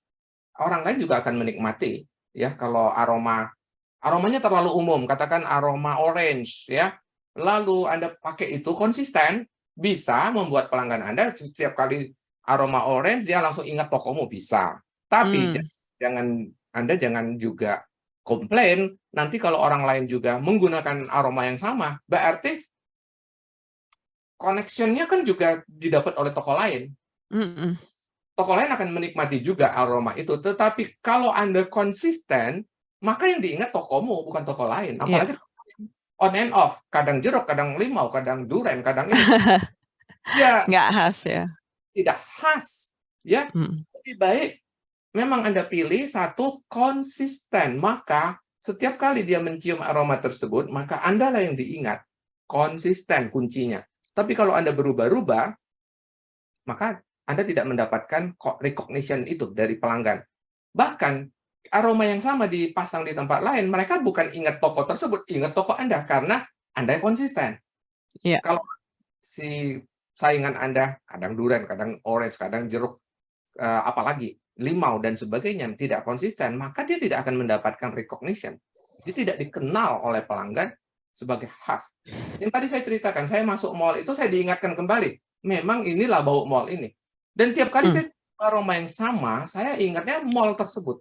orang lain juga akan menikmati ya kalau aromanya terlalu umum, katakan aroma orange ya. Lalu Anda pakai itu konsisten, bisa membuat pelanggan Anda setiap kali aroma orange dia langsung ingat tokomu, bisa. Tapi Hmm. Anda jangan juga komplain nanti kalau orang lain juga menggunakan aroma yang sama, berarti connection-nya kan juga didapat oleh toko lain. Mm-mm. Toko lain akan menikmati juga aroma itu, tetapi kalau Anda konsisten, maka yang diingat tokomu, bukan toko lain. Iya. Apalagi on and off, kadang jeruk, kadang limau, kadang duren, kadang ini. Ya, Nggak khas ya. tidak khas. Ya, Mm. lebih baik memang Anda pilih satu konsisten, maka setiap kali dia mencium aroma tersebut, maka Anda lah yang diingat. Konsisten kuncinya. Tapi kalau Anda berubah-ubah, maka Anda tidak mendapatkan recognition itu dari pelanggan. Bahkan aroma yang sama dipasang di tempat lain, mereka bukan ingat toko tersebut, ingat toko Anda karena Anda yang konsisten. Iya. Kalau si saingan Anda kadang durian, kadang orange, kadang jeruk, apalagi limau dan sebagainya tidak konsisten, maka dia tidak akan mendapatkan recognition. Dia tidak dikenal oleh pelanggan sebagai khas. Yang tadi saya ceritakan, saya masuk mall itu saya diingatkan kembali, memang inilah bau mall ini. Dan tiap kali Mm. saya aroma yang sama, saya ingatnya mall tersebut.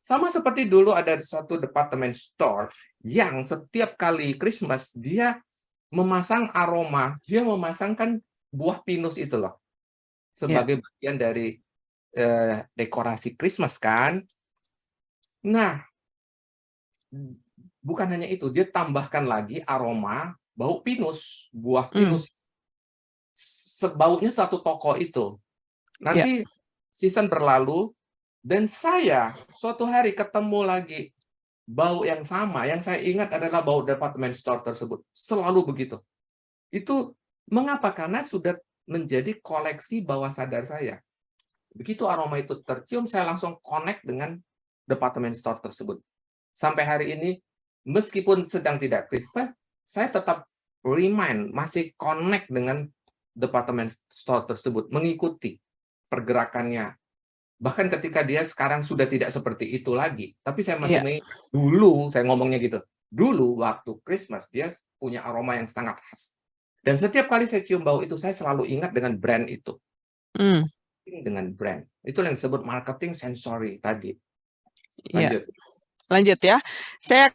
Sama seperti dulu ada satu department store yang setiap kali Christmas dia memasang aroma, dia memasangkan buah pinus itu loh Ya. sebagai bagian dari dekorasi Christmas kan. Nah, bukan hanya itu, dia tambahkan lagi aroma bau pinus, buah Hmm. pinus. Sebaunya satu toko itu. Ya. Nanti season berlalu dan saya suatu hari ketemu lagi bau yang sama, yang saya ingat adalah bau department store tersebut. Selalu begitu. Itu mengapa? Karena sudah menjadi koleksi bawah sadar saya. Begitu aroma itu tercium, saya langsung connect dengan department store tersebut. Sampai hari ini, meskipun sedang tidak Christmas, saya tetap masih connect dengan department store tersebut, mengikuti pergerakannya. Bahkan ketika dia sekarang sudah tidak seperti itu lagi, tapi saya masih Ya. mengingat dulu, saya ngomongnya gitu, dulu waktu Christmas dia punya aroma yang sangat khas. Dan setiap kali saya cium bau itu, saya selalu ingat dengan brand itu. Hmm. Dengan brand. Itu yang disebut marketing sensori tadi. Ya. Lanjut. Lanjut ya. Saya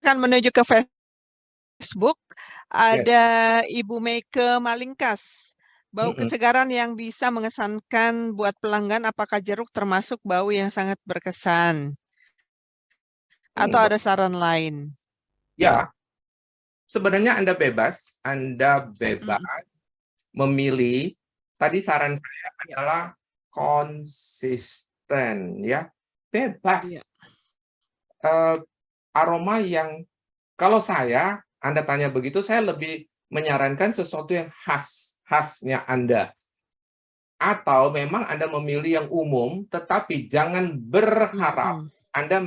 akan menuju ke Facebook. Yes. Ada Ibu Meike Malingkas. Bau Mm-mm. kesegaran yang bisa mengesankan buat pelanggan, apakah jeruk termasuk bau yang sangat berkesan? Atau ada saran lain? Ya, sebenarnya Anda Mm. bebas memilih. Tadi saran saya Ya. adalah konsisten, ya, Ya. bebas. Aroma yang, kalau Anda tanya begitu, saya lebih menyarankan sesuatu yang khasnya Anda. Atau memang Anda memilih yang umum, tetapi jangan berharap Mm-mm. Anda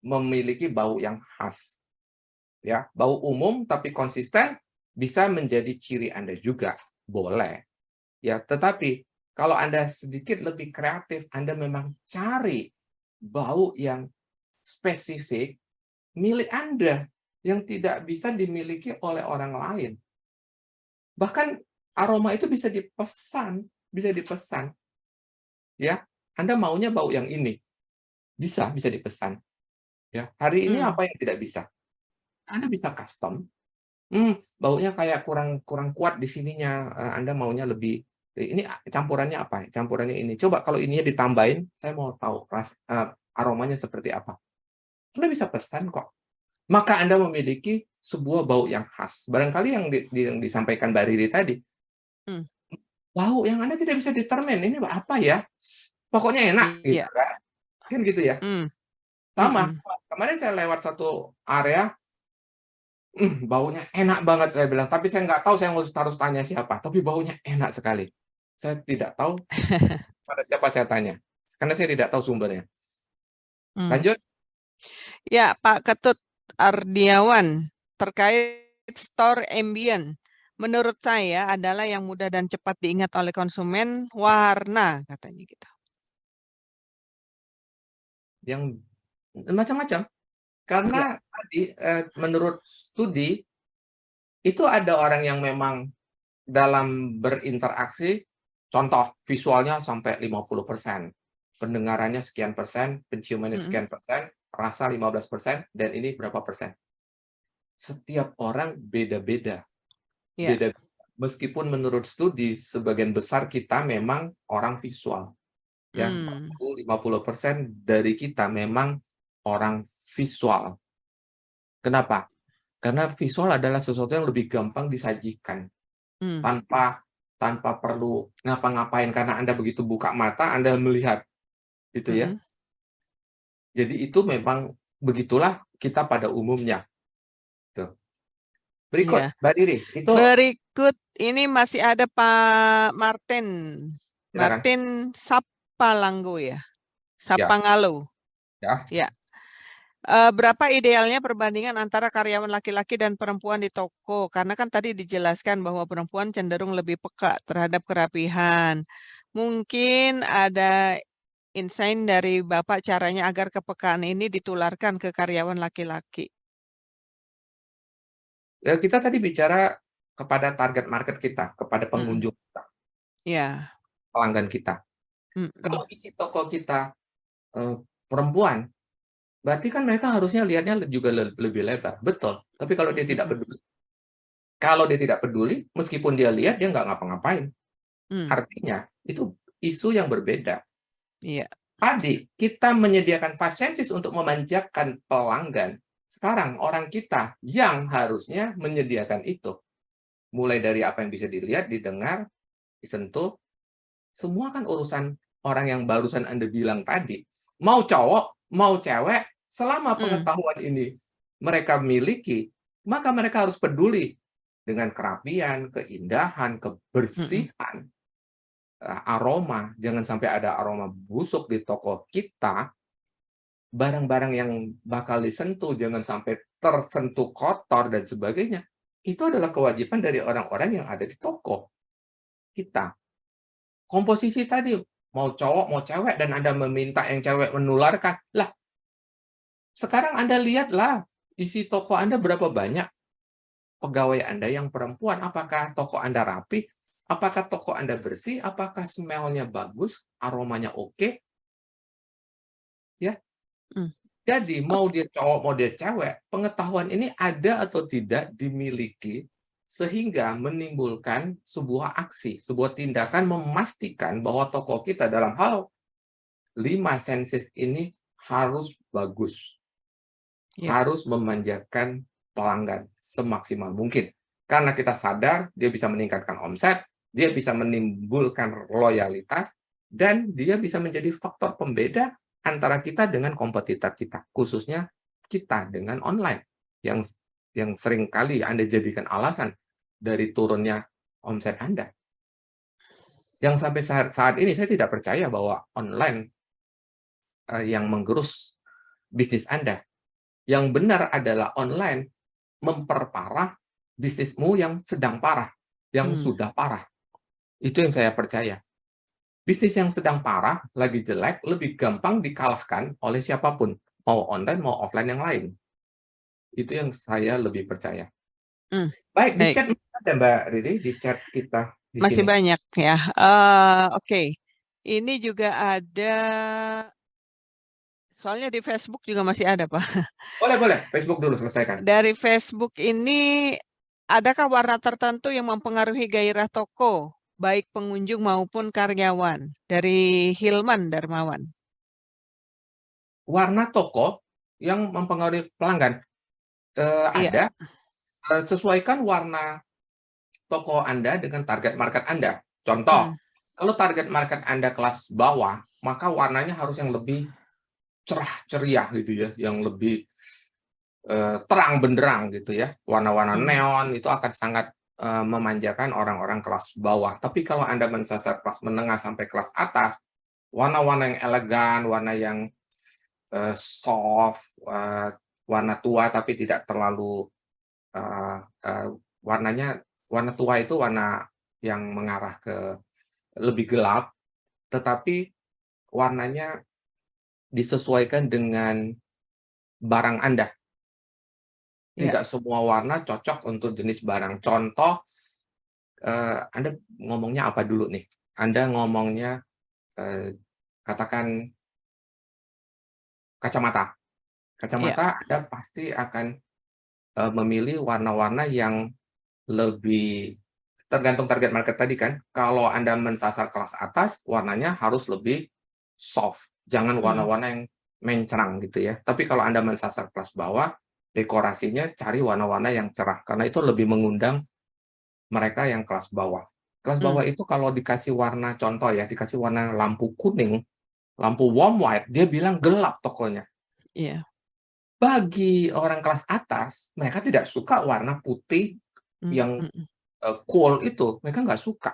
memiliki bau yang khas. Ya, bau umum tapi konsisten bisa menjadi ciri Anda juga, boleh. Ya, tetapi kalau Anda sedikit lebih kreatif, Anda memang cari bau yang spesifik milik Anda yang tidak bisa dimiliki oleh orang lain. Bahkan aroma itu bisa dipesan. Ya, Anda maunya bau yang ini. Bisa dipesan. Ya, hari ini Mm. apa yang tidak bisa? Anda bisa custom. Baunya kayak kurang kuat di sininya. Anda maunya lebih ini campurannya apa? Campurannya ini. Coba kalau ininya ditambahin, saya mau tahu aromanya seperti apa. Anda bisa pesan kok. Maka Anda memiliki sebuah bau yang khas. Barangkali yang disampaikan Mbak Riri tadi, Mm. bau yang Anda tidak bisa determine, ini apa ya? Pokoknya enak, gitu Iya. kan? Kan gitu ya? Mm. Sama, Mm-mm. kemarin saya lewat satu area, baunya enak banget saya bilang, tapi saya nggak tahu saya harus tanya siapa, tapi baunya enak sekali. Saya tidak tahu pada siapa saya tanya, karena saya tidak tahu sumbernya. Mm. Lanjut. Ya, Pak Ketut Ardiawan, terkait store ambient, menurut saya adalah yang mudah dan cepat diingat oleh konsumen, warna, katanya gitu. Yang macam-macam. Ya. Karena tadi menurut studi, itu ada orang yang memang dalam berinteraksi, contoh visualnya sampai 50%, pendengarannya sekian persen, penciumannya Mm-mm. sekian persen, rasa 15%, dan ini berapa persen. Setiap orang beda-beda. Ya. Meskipun menurut studi, sebagian besar kita memang orang visual. Ya, Mm. 50% dari kita memang orang visual. Kenapa? Karena visual adalah sesuatu yang lebih gampang disajikan. Mm. Tanpa perlu ngapa-ngapain, karena Anda begitu buka mata, Anda melihat. Gitu ya. Mm-mm. Jadi itu memang begitulah kita pada umumnya. Tuh. Berikut, Ya. Mbak Riri, itu Berikut ini masih ada Pak Martin. silakan. Martin Sapalanggo ya. Ya, Sapangalo. ya. Ya. Berapa idealnya perbandingan antara karyawan laki-laki dan perempuan di toko? Karena kan tadi dijelaskan bahwa perempuan cenderung lebih peka terhadap kerapihan. Mungkin ada insight dari Bapak caranya agar kepekaan ini ditularkan ke karyawan laki-laki. Kita tadi bicara kepada target market kita, kepada Mm-mm. pengunjung kita, Ya. pelanggan kita. Mm-mm. Kalau isi toko kita perempuan, berarti kan mereka harusnya lihatnya juga lebih lebar. Betul. Tapi kalau dia tidak peduli, meskipun dia lihat, dia nggak ngapa-ngapain. Artinya, itu isu yang berbeda. Iya. Tadi, kita menyediakan five senses untuk memanjakan pelanggan. Sekarang, orang kita yang harusnya menyediakan itu. Mulai dari apa yang bisa dilihat, didengar, disentuh, semua kan urusan orang yang barusan Anda bilang tadi. Mau cowok, mau cewek, selama pengetahuan ini mereka miliki, maka mereka harus peduli dengan kerapian, keindahan, kebersihan, aroma. Jangan sampai ada aroma busuk di toko kita. Barang-barang yang bakal disentuh, jangan sampai tersentuh kotor dan sebagainya. Itu adalah kewajiban dari orang-orang yang ada di toko kita. Komposisi tadi, mau cowok, mau cewek, dan Anda meminta yang cewek menularkan. Lah, sekarang Anda lihatlah, isi toko Anda berapa banyak pegawai Anda yang perempuan. Apakah toko Anda rapi? Apakah toko Anda bersih? Apakah smell-nya bagus? Aromanya oke? Ya. Jadi, mau dia cowok, mau dia cewek, pengetahuan ini ada atau tidak dimiliki sehingga menimbulkan sebuah aksi, sebuah tindakan memastikan bahwa toko kita dalam hal 5 senses ini harus bagus. Harus memanjakan pelanggan semaksimal mungkin. Karena kita sadar dia bisa meningkatkan omset, dia bisa menimbulkan loyalitas, dan dia bisa menjadi faktor pembeda antara kita dengan kompetitor kita, khususnya kita dengan online yang sering kali Anda jadikan alasan dari turunnya omset Anda. Yang sampai saat ini saya tidak percaya bahwa online yang menggerus bisnis Anda. Yang benar adalah online memperparah bisnismu yang sedang parah, yang sudah parah. Itu yang saya percaya. Bisnis yang sedang parah, lagi jelek, lebih gampang dikalahkan oleh siapapun, mau online, mau offline yang lain. Itu yang saya lebih percaya. Baik, di chat ada Mbak Riri, di chat kita di Masih sini. banyak ya. Oke. Ini juga ada, soalnya di Facebook juga masih ada, Pak. Boleh. Facebook dulu selesaikan. Dari Facebook ini, adakah warna tertentu yang mempengaruhi gairah toko, baik pengunjung maupun karyawan? Dari Hilman Darmawan. Warna toko yang mempengaruhi pelanggan Iya. ada. Sesuaikan warna toko Anda dengan target market Anda. Contoh, kalau target market Anda kelas bawah, maka warnanya harus yang lebih cerah ceria gitu ya, yang lebih terang benderang gitu ya. Warna-warna neon itu akan sangat memanjakan orang-orang kelas bawah. Tapi kalau Anda mensasar kelas menengah sampai kelas atas, warna-warna yang elegan, warna yang soft, warna tua tapi tidak terlalu warna tua itu warna yang mengarah ke lebih gelap, tetapi warnanya disesuaikan dengan barang Anda. Tidak semua warna cocok untuk jenis barang. Contoh, Anda ngomongnya apa dulu nih? Anda ngomongnya katakan kacamata. Kacamata Anda pasti akan memilih warna-warna yang lebih tergantung target market tadi kan. Kalau Anda mensasar kelas atas, warnanya harus lebih soft. Jangan warna-warna yang mencerang gitu ya. Tapi kalau Anda mensasar kelas bawah, dekorasinya cari warna-warna yang cerah. Karena itu lebih mengundang mereka yang kelas bawah. Kelas bawah itu kalau dikasih warna, contoh ya, dikasih warna lampu kuning, lampu warm white, dia bilang gelap tokonya. Iya. Bagi orang kelas atas, mereka tidak suka warna putih yang cool itu, mereka nggak suka.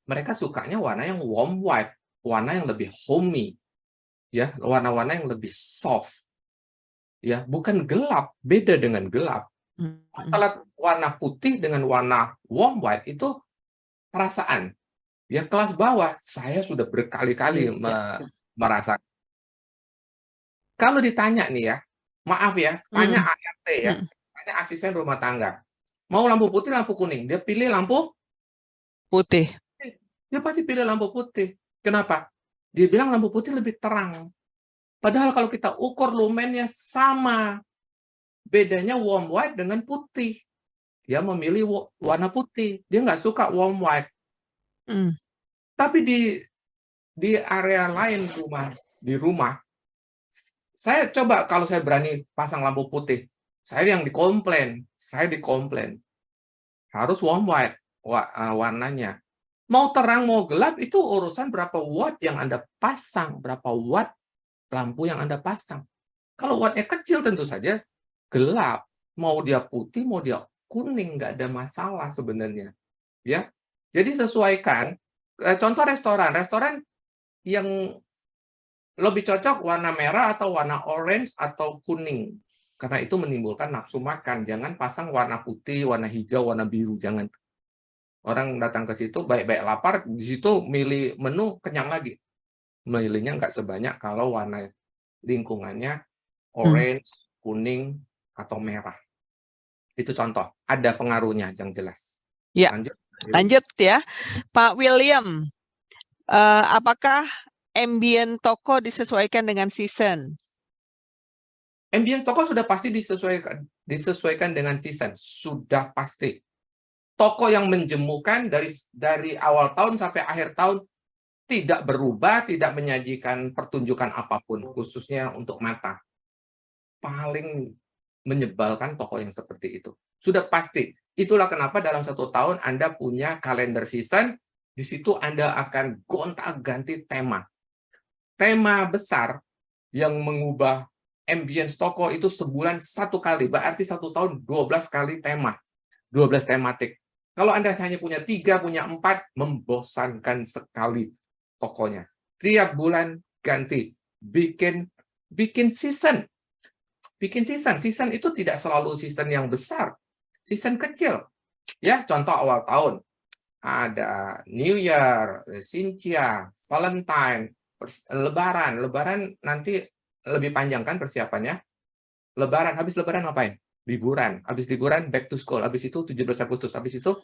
Mereka sukanya warna yang warm white, warna yang lebih homey, ya, warna-warna yang lebih soft, ya, bukan gelap, beda dengan gelap. Masalah warna putih dengan warna warm white itu perasaan. Ya, kelas bawah, saya sudah berkali-kali merasakan. Kalau ditanya nih ya, maaf ya, tanya ART ya, tanya asisten rumah tangga, mau lampu putih, lampu kuning, dia pilih lampu putih. Dia pasti pilih lampu putih. Kenapa? Dia bilang lampu putih lebih terang. Padahal kalau kita ukur lumennya sama. Bedanya warm white dengan putih. Dia memilih warna putih. Dia nggak suka warm white. Tapi di area lain di rumah, saya coba kalau saya berani pasang lampu putih, saya dikomplain. Harus warm white warnanya. Mau terang mau gelap itu urusan berapa watt yang Anda pasang, berapa watt lampu yang Anda pasang. Kalau wattnya kecil tentu saja gelap. Mau dia putih, mau dia kuning, nggak ada masalah sebenarnya. Ya, jadi sesuaikan. Contoh restoran yang lebih cocok warna merah atau warna orange atau kuning. Karena itu menimbulkan nafsu makan. Jangan pasang warna putih, warna hijau, warna biru. Jangan. Orang datang ke situ baik-baik lapar, di situ milih menu kenyang lagi. Milihnya nggak sebanyak kalau warna lingkungannya orange, kuning, atau merah. Itu contoh. Ada pengaruhnya yang jelas. Ya, lanjut ya. Pak William, apakah ambient toko disesuaikan dengan season? Ambience toko sudah pasti disesuaikan dengan season. Sudah pasti. Toko yang menjemukan dari awal tahun sampai akhir tahun tidak berubah, tidak menyajikan pertunjukan apapun, khususnya untuk mata. Paling menyebalkan toko yang seperti itu. Sudah pasti. Itulah kenapa dalam 1 tahun Anda punya kalender season, di situ Anda akan gonta-ganti tema. Tema besar yang mengubah ambience toko itu sebulan 1 kali, berarti 1 tahun 12 kali tema, 12 tematik. Kalau Anda hanya punya 3, punya 4, membosankan sekali tokonya. Tiap bulan ganti, bikin season. Season itu tidak selalu season yang besar, season kecil. Ya, contoh awal tahun. Ada New Year, Cynthia, Valentine, Lebaran. Lebaran nanti lebih panjang kan persiapannya. Lebaran, habis Lebaran ngapain? Liburan. Habis liburan back to school. Habis itu 17 Agustus. Habis itu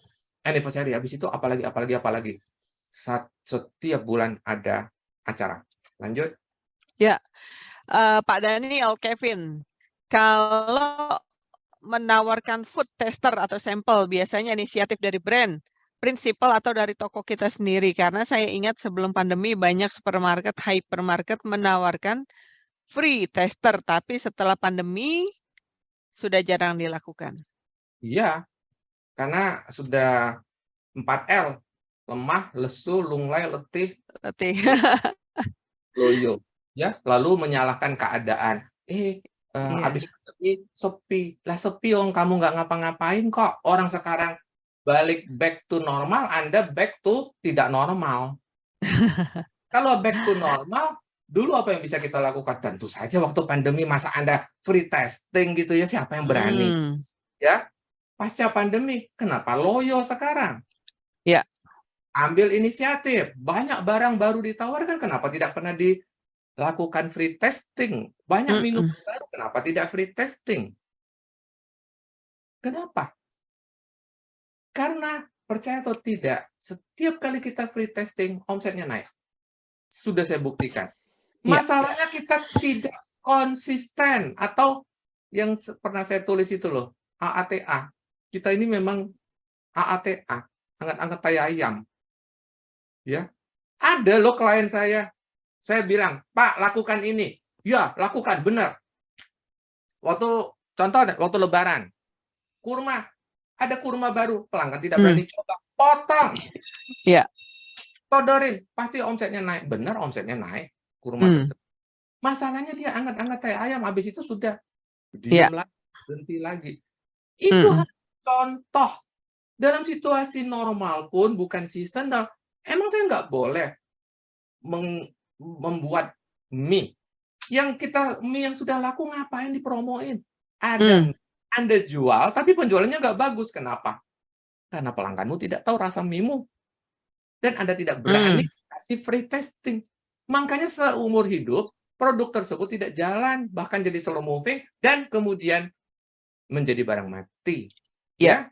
anniversary. Habis itu apalagi. Setiap bulan ada acara. Lanjut. Ya, Pak Daniel, Kevin, kalau menawarkan food tester atau sampel, biasanya inisiatif dari brand, prinsipal atau dari toko kita sendiri. Karena saya ingat sebelum pandemi banyak supermarket, hypermarket menawarkan free tester, tapi setelah pandemi sudah jarang dilakukan. Iya, karena sudah 4L. Lemah, lesu, lunglai, letih, loyo. Ya, lalu menyalahkan keadaan. Habis pandemi sepi. Lah sepi kamu nggak ngapa-ngapain kok. Orang sekarang balik back to normal, Anda back to tidak normal. Kalau back to normal, dulu apa yang bisa kita lakukan? Tentu saja waktu pandemi masa Anda free testing gitu ya, siapa yang berani? Ya, pasca pandemi, kenapa loyo sekarang? Ya. Ambil inisiatif. Banyak barang baru ditawarkan, kenapa tidak pernah dilakukan free testing? Banyak minuman baru, kenapa tidak free testing? Kenapa? Karena percaya atau tidak, setiap kali kita free testing, omsetnya naik. Sudah saya buktikan. Masalahnya kita tidak konsisten, atau yang pernah saya tulis itu loh, AATA. Kita ini memang AATA, anget-anget tai ayam. Ya, ada loh klien saya bilang, Pak, lakukan ini. Ya, lakukan, benar. Waktu Lebaran, kurma, ada kurma baru, pelanggan tidak berani coba, potong. Ya. Sodorin, pasti omsetnya naik. Benar omsetnya naik, kurma tersebut. Masalahnya dia anget-anget tai ayam, habis itu sudah diam lagi, berhenti lagi. Itu contoh. Dalam situasi normal pun, bukan seasonal, emang saya nggak boleh membuat mie. Mie yang sudah laku ngapain dipromoin? Ada Anda jual, tapi penjualannya nggak bagus. Kenapa? Karena pelangganmu tidak tahu rasa mie-mu. Dan Anda tidak berani kasih free testing. Makanya seumur hidup, produk tersebut tidak jalan, bahkan jadi slow moving, dan kemudian menjadi barang mati. Ya.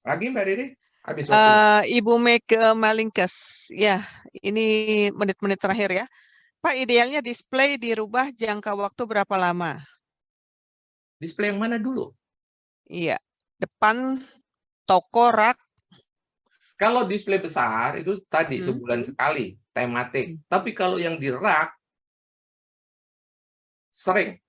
Lagi Mbak Riri? Habis waktu. Ibu Meke Malingkes, ya, ini menit-menit terakhir ya. Pak, idealnya display dirubah jangka waktu berapa lama? Display yang mana dulu? Iya, depan toko rak. Kalau display besar itu tadi Hmm. sebulan sekali, tematik. Tapi kalau yang di rak sering,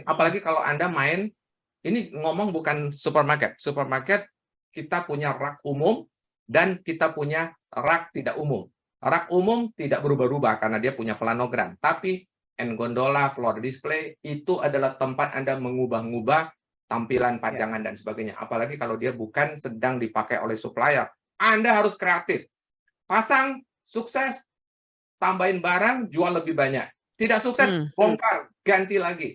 apalagi kalau Anda main, ini ngomong bukan supermarket. Supermarket kita punya rak umum dan kita punya rak tidak umum. Rak umum tidak berubah-ubah karena dia punya planogram. Tapi gondola, floor display itu adalah tempat Anda mengubah-ubah tampilan Ya. pajangan dan sebagainya. Apalagi kalau dia bukan sedang dipakai oleh supplier. Anda harus kreatif. Pasang, sukses, tambahin barang, jual lebih banyak. Tidak sukses, bongkar, ganti lagi.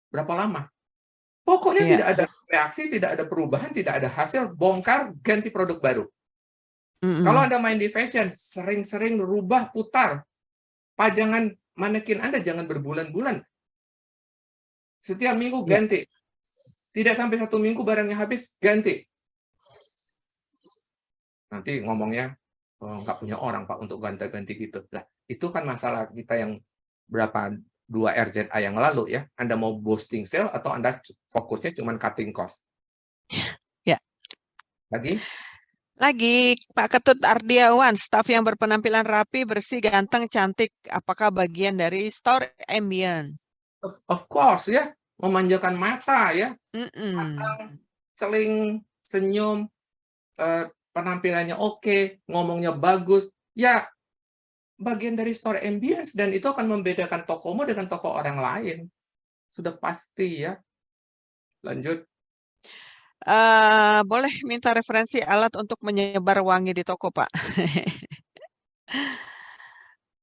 Berapa lama? Pokoknya Iya. tidak ada reaksi, tidak ada perubahan, tidak ada hasil, bongkar, ganti produk baru. Kalau Anda main di fashion, sering-sering rubah, putar. Pajangan manekin Anda jangan berbulan-bulan. Setiap minggu Ya. ganti. Tidak sampai 1 minggu barangnya habis, ganti. Nanti ngomongnya, oh, nggak punya orang Pak untuk ganti-ganti gitu. Nah, itu kan masalah kita yang berapa 2 RZA yang lalu ya. Anda mau boosting sale atau Anda fokusnya cuma cutting cost? Ya. Lagi, Pak Ketut Ardiawan, staf yang berpenampilan rapi, bersih, ganteng, cantik. Apakah bagian dari store ambient? of course ya, memanjakan mata ya. Mm-mm. Seling, senyum, penampilannya oke, ngomongnya bagus. Ya, bagian dari store ambience dan itu akan membedakan tokomu dengan toko orang lain. Sudah pasti ya. Lanjut. Boleh minta referensi alat untuk menyebar wangi di toko, Pak?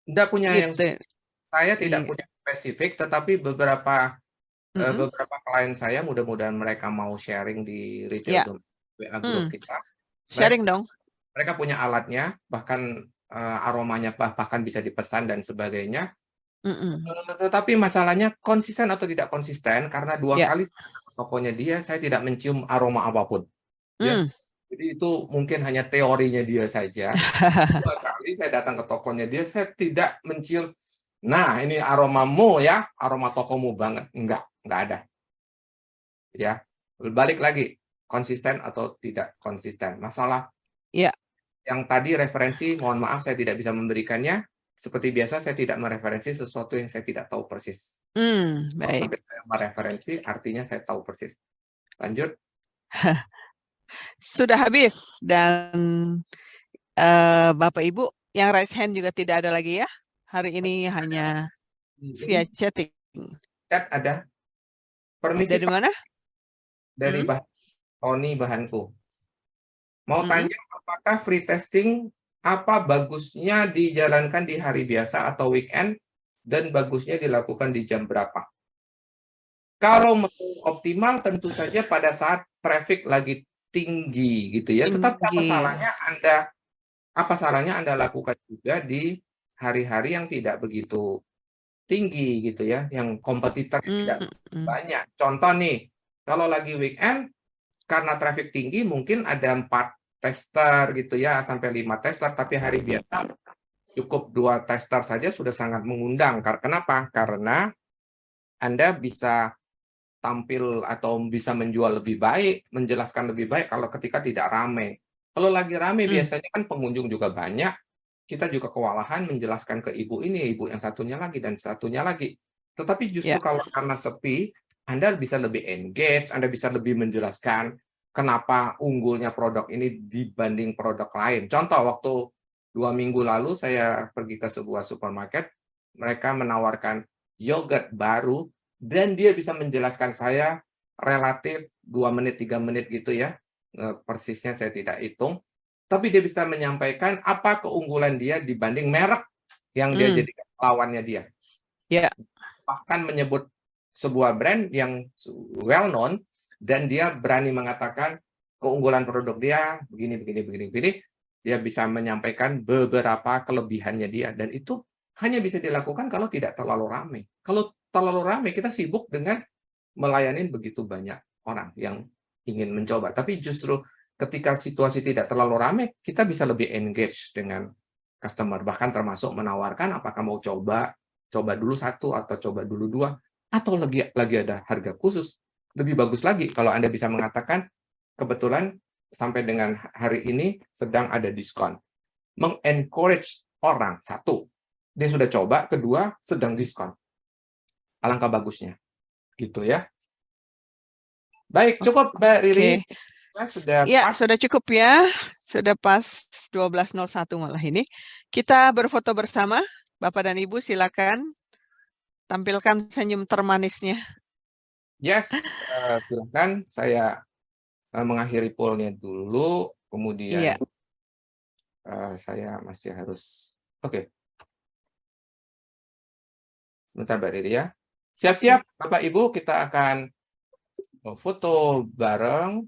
Tidak punya yang Gitu. saya tidak Iya. punya spesifik, tetapi beberapa Mm-mm. klien saya, mudah-mudahan mereka mau sharing di retail Ya. WA group kita. Sharing dong. Mereka punya alatnya, bahkan aromanya bahkan bisa dipesan dan sebagainya. Mm-mm. Tetapi masalahnya konsisten atau tidak konsisten, karena 2 Ya. kali tokonya dia, saya tidak mencium aroma apapun. Ya. Jadi itu mungkin hanya teorinya dia saja. 2 kali saya datang ke tokonya dia, saya tidak mencium, nah ini aromamu ya, aroma tokomu banget. Enggak ada. Ya, balik lagi, konsisten atau tidak konsisten. Masalah Ya. yang tadi referensi, mohon maaf saya tidak bisa memberikannya. Seperti biasa, saya tidak mereferensi sesuatu yang saya tidak tahu persis. Kalau Baik. sampai saya mereferensi, artinya saya tahu persis. Lanjut. Sudah habis dan Bapak Ibu yang raise hand juga tidak ada lagi ya. Hari ini hanya via Ini chatting. chat ada. Permisi Dari Pak, mana? dari Tony Bahanku. Mau Mm-mm. tanya, apakah free testing apa bagusnya dijalankan di hari biasa atau weekend dan bagusnya dilakukan di jam berapa? Kalau mau optimal tentu saja pada saat traffic lagi tinggi gitu ya. Tetapi Tinggi. apa salahnya Anda lakukan juga di hari-hari yang tidak begitu tinggi gitu ya, yang kompetitornya tidak Mm-mm. banyak. Contoh nih, kalau lagi weekend karena traffic tinggi mungkin ada 4 tester gitu ya, sampai 5 tester, tapi hari biasa cukup 2 tester saja sudah sangat mengundang. Kenapa? Karena Anda bisa tampil atau bisa menjual lebih baik, menjelaskan lebih baik kalau ketika tidak ramai. Kalau lagi ramai biasanya kan pengunjung juga banyak, kita juga kewalahan menjelaskan ke ibu ini, ibu yang satunya lagi, dan satunya lagi. Tetapi justru Ya. kalau karena sepi, Anda bisa lebih engage, Anda bisa lebih menjelaskan kenapa unggulnya produk ini dibanding produk lain. Contoh, waktu 2 minggu lalu saya pergi ke sebuah supermarket, mereka menawarkan yogurt baru, dan dia bisa menjelaskan saya relatif 2 menit, 3 menit gitu ya, persisnya saya tidak hitung, tapi dia bisa menyampaikan apa keunggulan dia dibanding merek yang dia jadikan lawannya dia. Ya. Bahkan menyebut sebuah brand yang well known, dan dia berani mengatakan keunggulan produk dia begini, begini, begini, begini. Dia bisa menyampaikan beberapa kelebihannya dia, dan itu hanya bisa dilakukan kalau tidak terlalu ramai. Kalau terlalu ramai, kita sibuk dengan melayani begitu banyak orang yang ingin mencoba. Tapi justru ketika situasi tidak terlalu ramai, kita bisa lebih engage dengan customer, bahkan termasuk menawarkan apakah mau coba coba dulu 1 atau coba dulu 2, atau lagi ada harga khusus, lebih bagus lagi kalau Anda bisa mengatakan, kebetulan sampai dengan hari ini sedang ada diskon. Meng-encourage orang, 1, dia sudah coba, 2, sedang diskon. Alangkah bagusnya, gitu ya. Baik, cukup Mbak Riri. Oke. Sudah Ya, pas. sudah cukup ya. Sudah pas 12.01 malah ini. Kita berfoto bersama. Bapak dan Ibu silakan tampilkan senyum termanisnya. Yes, silakan. Saya mengakhiri poll-nya dulu, kemudian Iya. saya masih harus... Oke. Bentar Mbak Riri ya. Siap-siap Bapak Ibu, kita akan foto bareng.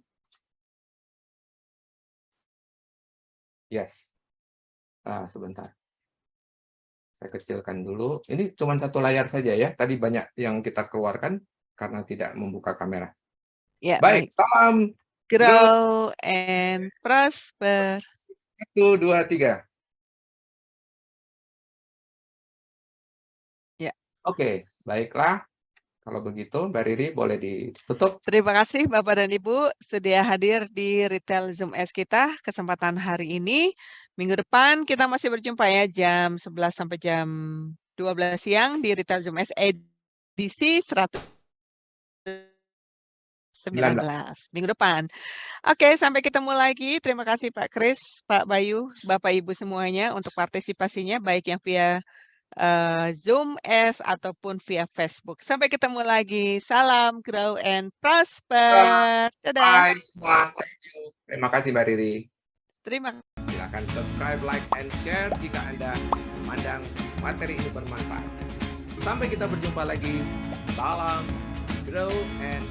Yes. Sebentar. Saya kecilkan dulu. Ini cuma 1 layar saja ya. Tadi banyak yang kita keluarkan karena tidak membuka kamera. Ya, Baik, salam grow and prosper. 1, 2, 3. Ya. Oke, baiklah. Kalau begitu, Mbak Riri boleh ditutup. Terima kasih Bapak dan Ibu sedia hadir di Retail Zoom S kita kesempatan hari ini. Minggu depan kita masih berjumpa ya jam 11 sampai jam 12 siang di Retail Zoom S edisi 119 minggu depan. Oke, sampai ketemu lagi. Terima kasih Pak Kris, Pak Bayu, Bapak Ibu semuanya untuk partisipasinya baik yang via Zoom S ataupun via Facebook. Sampai ketemu lagi. Salam grow and prosper. Dadah. Bye semua. Thank you. Terima kasih Mbak Riri. Terima kasih. Silakan subscribe, like, and share jika Anda memandang materi ini bermanfaat. Sampai kita berjumpa lagi. Salam grow and